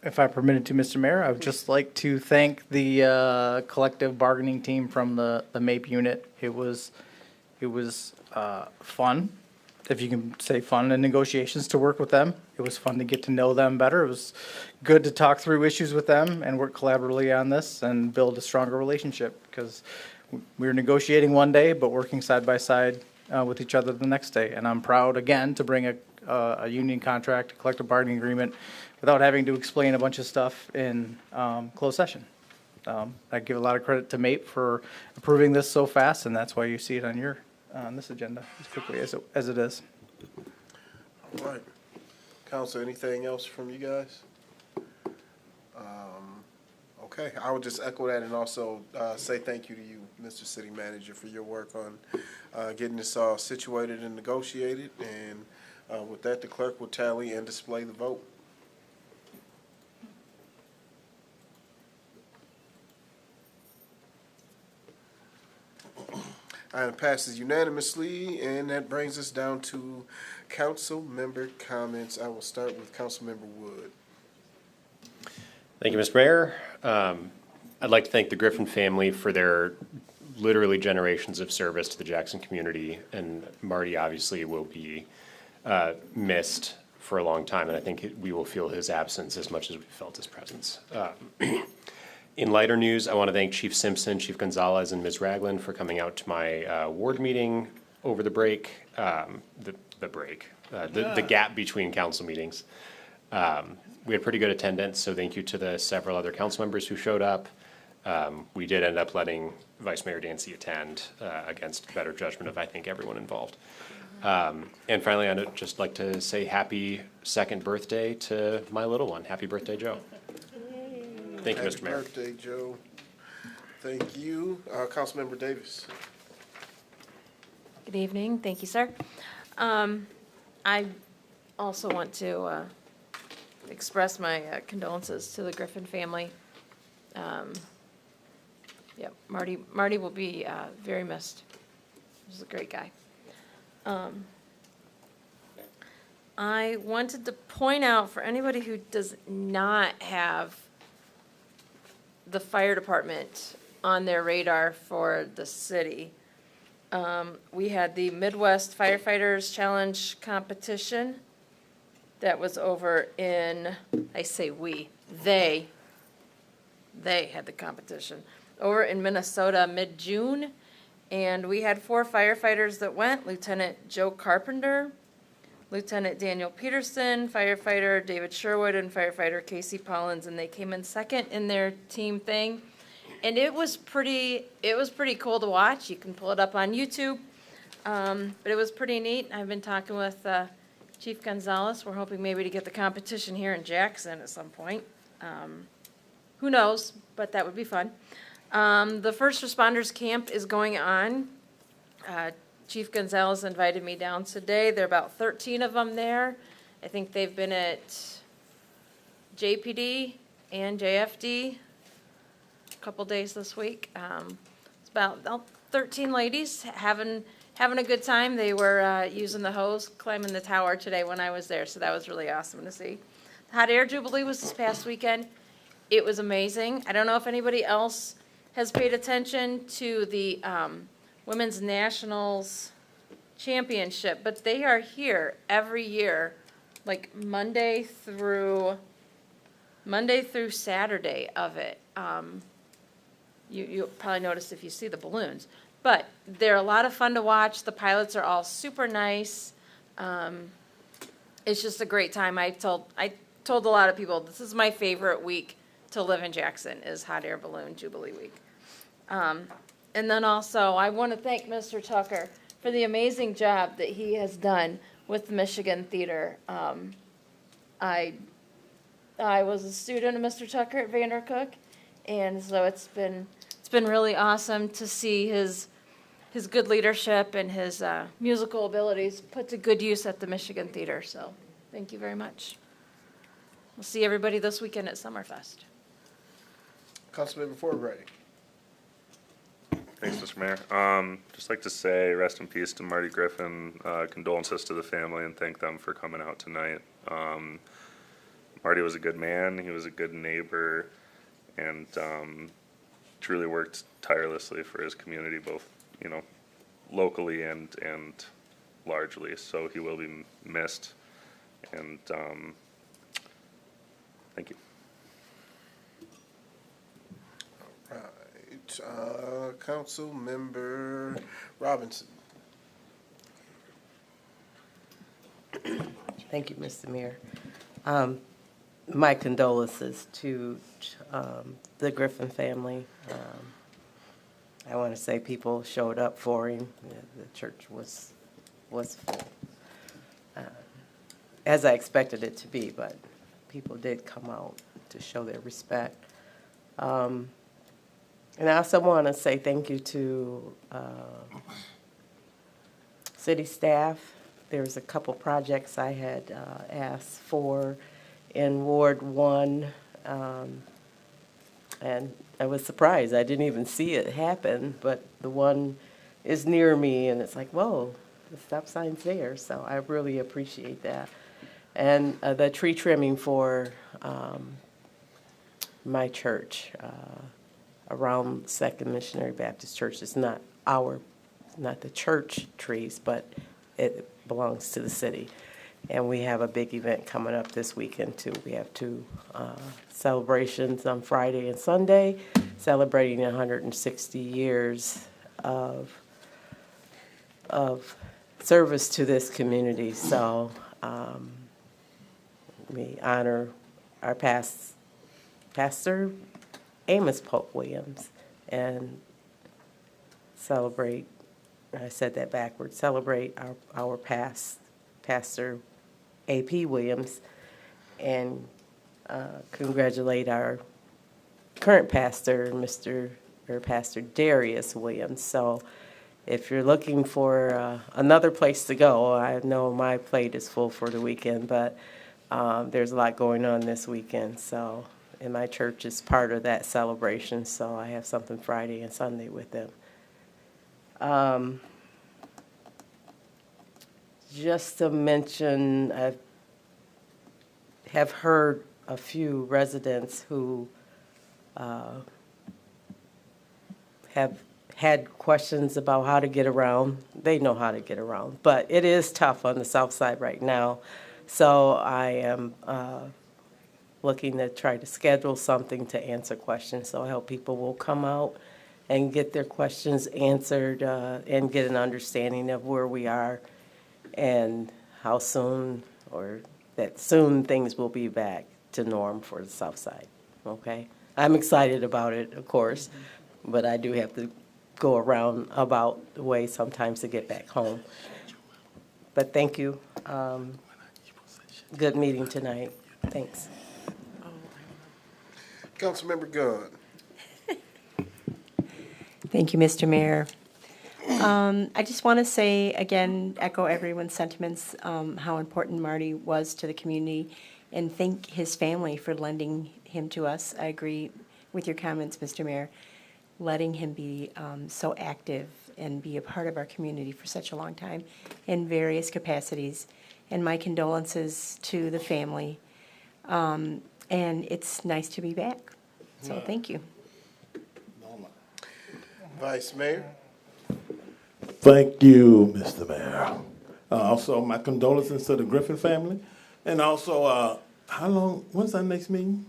Speaker 21: If I permitted to, Mr. Mayor, I would just like to thank the collective bargaining team from the MAPE unit. It was fun, if you can say fun, in negotiations to work with them. It was fun to get to know them better. It was good to talk through issues with them and work collaboratively on this and build a stronger relationship, because we were negotiating one day, but working side by side with each other the next day. And I'm proud, again, to bring a union contract, a collective bargaining agreement, without having to explain a bunch of stuff in closed session. I give a lot of credit to MAPE for approving this so fast, and that's why you see it on this agenda as quickly as it is.
Speaker 1: All right. Council, anything else from you guys? Okay, I would just echo that and also say thank you to you, Mr. City Manager, for your work on getting this all situated and negotiated. And with that, the clerk will tally and display the vote. Item passes unanimously, and that brings us down to council member comments. I will start with Councilmember Wood.
Speaker 6: Thank you, Mr. Mayor. I'd like to thank the Griffin family for their literally generations of service to the Jackson community, and Marty obviously will be missed for a long time, and I think we will feel his absence as much as we felt his presence. In lighter news, I want to thank Chief Simpson, Chief Gonzalez, and Ms. Ragland for coming out to my ward meeting over the break, the gap between council meetings. We had pretty good attendance, so thank you to the several other council members who showed up. We did end up letting Vice Mayor Dancy attend against better judgment of, I think, everyone involved. And finally, I'd just like to say happy second birthday to my little one. Happy birthday, Joe. Thank you, Mr. Mayor.
Speaker 1: Happy birthday, Joe. Thank you. Councilmember Davis.
Speaker 9: Good evening. Thank you, sir. I also want to express my condolences to the Griffin family. Yep, Marty will be very missed. He's a great guy. I wanted to point out for anybody who does not have the fire department on their radar for the city, we had the Midwest Firefighters Challenge competition that was over in, I say we, they had the competition over in Minnesota mid-June, and we had 4 firefighters that went: Lieutenant Joe Carpenter, Lieutenant Daniel Peterson, firefighter David Sherwood, and firefighter Casey Pollins, and they came in second in their team thing. And it was pretty cool to watch. You can pull it up on YouTube. But it was pretty neat. I've been talking with Chief Gonzalez. We're hoping maybe to get the competition here in Jackson at some point. Who knows, but that would be fun. The first responders camp is going on. Chief Gonzalez invited me down today. There are about 13 of them there. I think they've been at JPD and JFD a couple days this week. It's about 13 ladies having a good time. They were using the hose, climbing the tower today when I was there, so that was really awesome to see. The Hot Air Jubilee was this past weekend. It was amazing. I don't know if anybody else has paid attention to the Women's Nationals Championship, but they are here every year, like Monday through Saturday of it. You'll probably notice if you see the balloons, but they're a lot of fun to watch. The pilots are all super nice. It's just a great time. I told a lot of people this is my favorite week to live in Jackson is Hot Air Balloon Jubilee Week. And then also, I want to thank Mr. Tucker for the amazing job that he has done with the Michigan Theater. I was a student of Mr. Tucker at Vandercook, and so it's been really awesome to see his good leadership and his musical abilities put to good use at the Michigan Theater. So thank you very much. We'll see everybody this weekend at Summerfest.
Speaker 1: Councilmember Ford Ready.
Speaker 3: Thanks, Mr. Mayor. Just like to say rest in peace to Marty Griffin, condolences to the family, and thank them for coming out tonight. Marty was a good man, he was a good neighbor, and truly worked tirelessly for his community, both, locally and largely. So he will be missed, and thank you.
Speaker 1: Councilmember Robinson.
Speaker 11: Thank you, Mr. Mayor. My condolences to the Griffin family. I want to say people showed up for him. The church was full, as I expected it to be, but people did come out to show their respect. And I also want to say thank you to city staff. There's a couple projects I had asked for in Ward 1, and I was surprised. I didn't even see it happen, but the one is near me, and it's like, whoa, the stop sign's there. So I really appreciate that. And the tree trimming for my church, around Second Missionary Baptist Church. It's not the church trees, but it belongs to the city. And we have a big event coming up this weekend too. We have 2 celebrations on Friday and Sunday, celebrating 160 years of service to this community. So we honor our pastor, Amos Pope Williams, and celebrate, I said that backwards, celebrate our pastor, A.P. Williams, and congratulate our current pastor, Pastor Darius Williams. So if you're looking for another place to go, I know my plate is full for the weekend, but there's a lot going on this weekend. So, and my church is part of that celebration, so I have something Friday and Sunday with them. Just to mention, I have heard a few residents who have had questions about how to get around. They know how to get around, but it is tough on the south side right now. So I am looking to try to schedule something to answer questions. So I hope people will come out and get their questions answered and get an understanding of where we are and how soon, or that soon, things will be back to norm for the south side. Okay? I'm excited about it, of course, but I do have to go around about the way sometimes to get back home. But thank you. Good meeting tonight. Thanks.
Speaker 1: Councilmember Gunn.
Speaker 8: Thank you, Mr. Mayor. I just want to say, again, echo everyone's sentiments, how important Marty was to the community, and thank his family for lending him to us. I agree with your comments, Mr. Mayor, letting him be so active and be a part of our community for such a long time in various capacities. And my condolences to the family. And it's nice to be back. So thank you.
Speaker 1: Vice Mayor.
Speaker 2: Thank you, Mr. Mayor. Also, my condolences to the Griffin family. And also, when's our next meeting?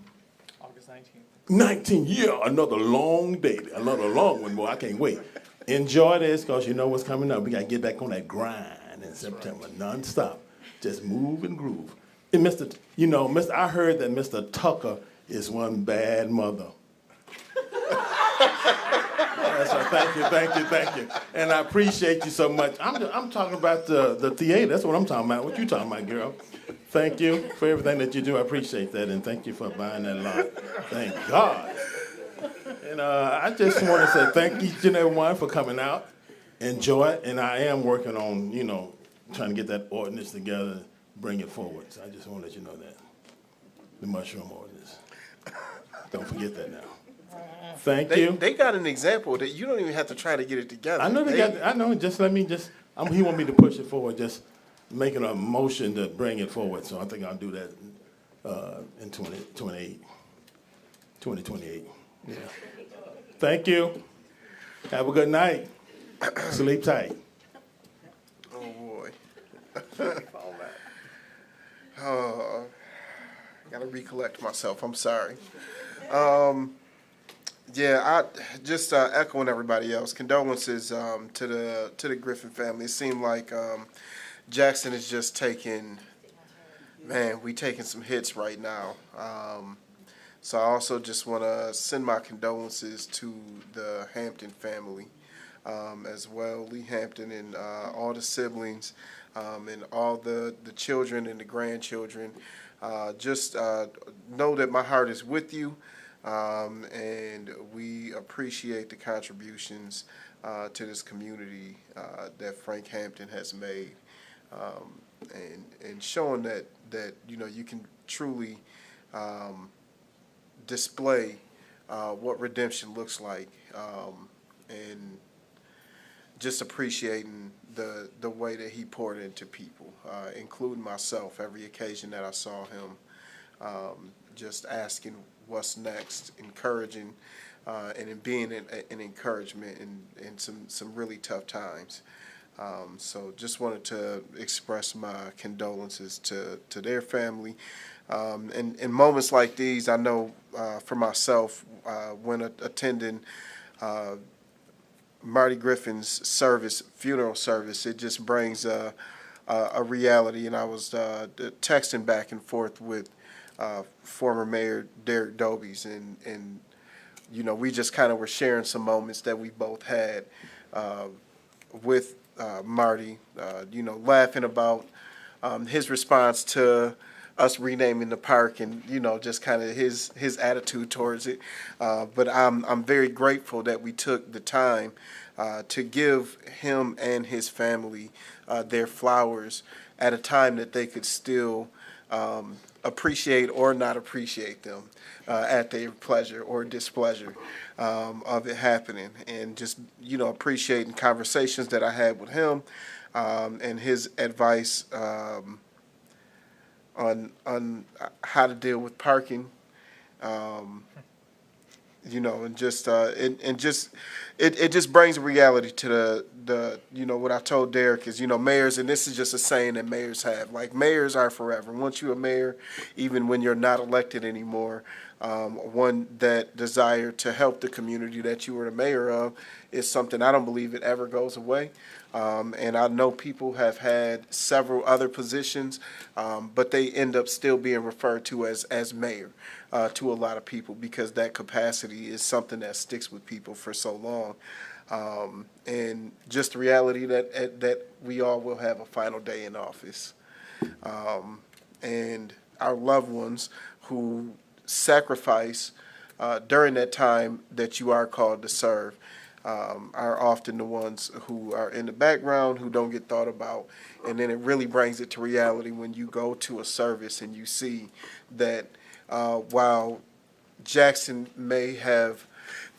Speaker 21: August 19th.
Speaker 2: 19, yeah, another long day, another long one, boy, I can't wait. Enjoy this, because you know what's coming up. We got to get back on that grind in September, nonstop. Just move and groove. And I heard that Mr. Tucker is one bad mother. That's right. Thank you. And I appreciate you so much. I'm talking about the theater. That's what I'm talking about. What you talking about, girl? Thank you for everything that you do. I appreciate that, and thank you for buying that lot. Thank God. And I just want to say thank each and every one for coming out. Enjoy it, and I am working on, trying to get that ordinance together and bring it forward. So I just want to let you know that. The mushroom ordinance. Don't forget that now. Thank you.
Speaker 1: They got an example that you don't even have to try to get it together.
Speaker 2: I know I know. He want me to push it forward. Just making a motion to bring it forward. So I think I'll do that in 2028. Yeah. Thank you. Have a good night. Sleep tight.
Speaker 1: Oh boy. Oh, I gotta recollect myself. I'm sorry. Yeah, I just echoing everybody else. Condolences to the Griffin family. It seemed like Jackson is just taking some hits right now. So I also just want to send my condolences to the Hampton family as well, Lee Hampton, and all the siblings and all the children and the grandchildren. Just know that my heart is with you. And we appreciate the contributions to this community that Frank Hampton has made, and showing that you can truly display what redemption looks like, and just appreciating the way that he poured into people, including myself. Every occasion that I saw him, just asking what's next, encouraging, and in being an encouragement in some really tough times. So just wanted to express my condolences to their family. And in moments like these, I know for myself, when attending Marty Griffin's funeral service, it just brings a reality. And I was texting back and forth with former Mayor Derek Dobies, and we just kind of were sharing some moments that we both had with Marty, laughing about his response to us renaming the park and, you know, just kind of his attitude towards it. But I'm very grateful that we took the time to give him and his family their flowers at a time that they could still appreciate or not appreciate them at their pleasure or displeasure of it happening. And just, you know, appreciating conversations that I had with him and his advice on how to deal with parking. You know, and just it just brings reality to the you know, what I told Derek is, you know, mayors, and this is just a saying that mayors have, like, mayors are forever. Once you're a mayor, even when you're not elected anymore, one that desire to help the community that you were the mayor of is something I don't believe it ever goes away. And I know people have had several other positions, but they end up still being referred to as mayor to a lot of people, because that capacity is something that sticks with people for so long. And just the reality that we all will have a final day in office. And our loved ones who sacrifice during that time that you are called to serve are often the ones who are in the background, who don't get thought about. And then it really brings it to reality when you go to a service and you see that while Jackson may have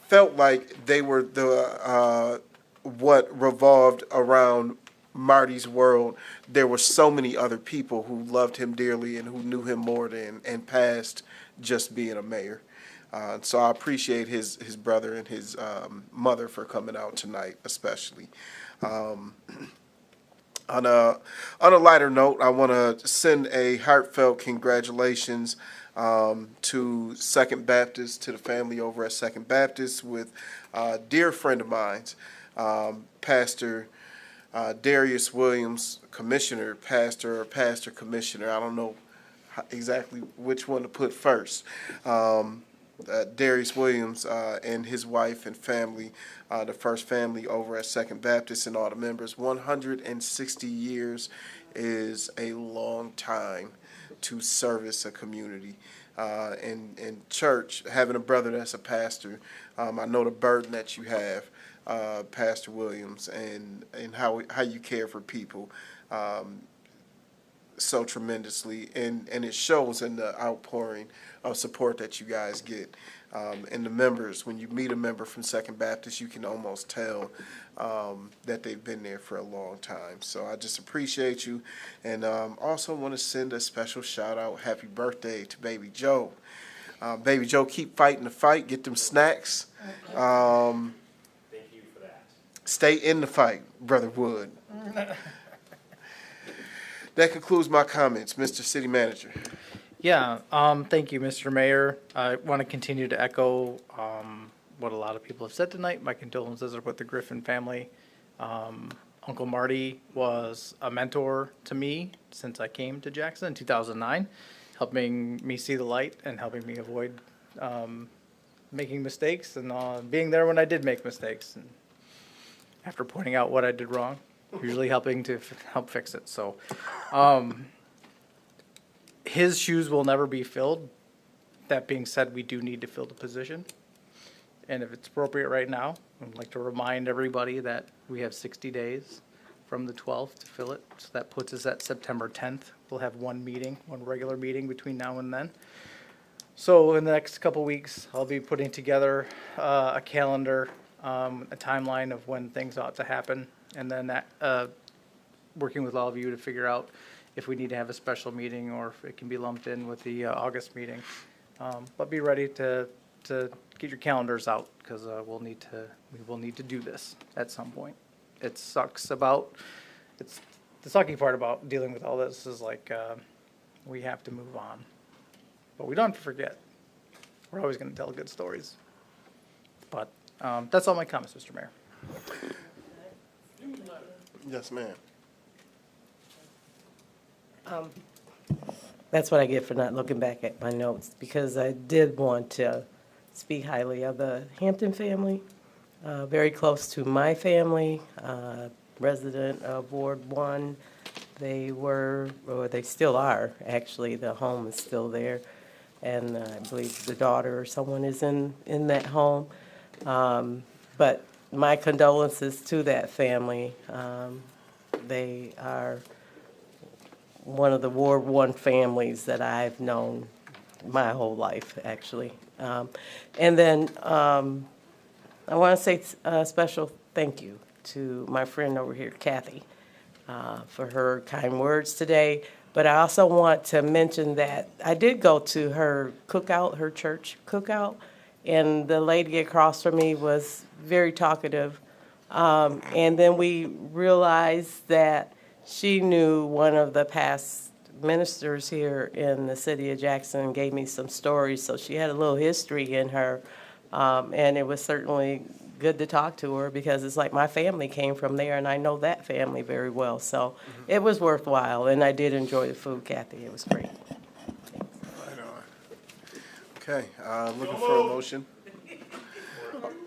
Speaker 1: felt like they were the what revolved around Marty's world, there were so many other people who loved him dearly and who knew him more than and past just being a mayor. So I appreciate his brother and his mother for coming out tonight, especially. On a lighter note, I want to send a heartfelt congratulations to Second Baptist, to the family over at Second Baptist, with a dear friend of mine, Pastor Darius Williams, Commissioner, Pastor Commissioner. I don't know exactly which one to put first. Darius Williams and his wife and family, the first family over at Second Baptist, and all the members. 160 years is a long time to service a community. And church, having a brother that's a pastor, I know the burden that you have, Pastor Williams, and how you care for people so tremendously, and it shows in the outpouring of support that you guys get. And the members, when you meet a member from Second Baptist, you can almost tell that they've been there for a long time. So I just appreciate you, and also want to send a special shout out, happy birthday to Baby Joe. Baby Joe, keep fighting the fight, get them snacks.
Speaker 6: Thank you for that.
Speaker 1: Stay in the fight, Brother Wood. That concludes my comments, Mr. City Manager.
Speaker 21: Yeah, thank you, Mr. Mayor. I want to continue to echo what a lot of people have said tonight. My condolences are with the Griffin family. Uncle Marty was a mentor to me since I came to Jackson in 2009, helping me see the light and helping me avoid making mistakes, and being there when I did make mistakes, and after pointing out what I did wrong, usually helping to help fix it. So his shoes will never be filled. That being said, we do need to fill the position. And if it's appropriate right now, I'd like to remind everybody that we have 60 days from the 12th to fill it. So that puts us at September 10th. We'll have one regular meeting between now and then. So in the next couple weeks, I'll be putting together a calendar, a timeline of when things ought to happen, and then working with all of you to figure out if we need to have a special meeting or if it can be lumped in with the August meeting. But be ready to get your calendars out, because we will need to do this at some point. It sucks the sucky part about dealing with all this is like we have to move on, but we don't have to forget. We're always going to tell good stories. But that's all my comments, Mr. Mayor.
Speaker 1: Yes, ma'am.
Speaker 7: That's what I get for not looking back at my notes, because I did want to speak highly of the Hampton family, very close to my family, resident of Ward 1. They were, or they still are, actually, the home is still there. And I believe the daughter or someone is in that home. But my condolences to that family. They are one of the Ward 1 families that I've known my whole life, actually. And then I want to say a special thank you to my friend over here, Kathy, for her kind words today. But I also want to mention that I did go to her cookout, her church cookout, and the lady across from me was very talkative. And then we realized that she knew one of the past ministers here in the city of Jackson and gave me some stories. So she had a little history in her. And it was certainly good to talk to her because it's like my family came from there and I know that family very well. So it was worthwhile, and I did enjoy the food, Kathy. It was great.
Speaker 1: Right on. Okay, looking for a motion.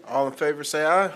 Speaker 1: All in favor, say aye.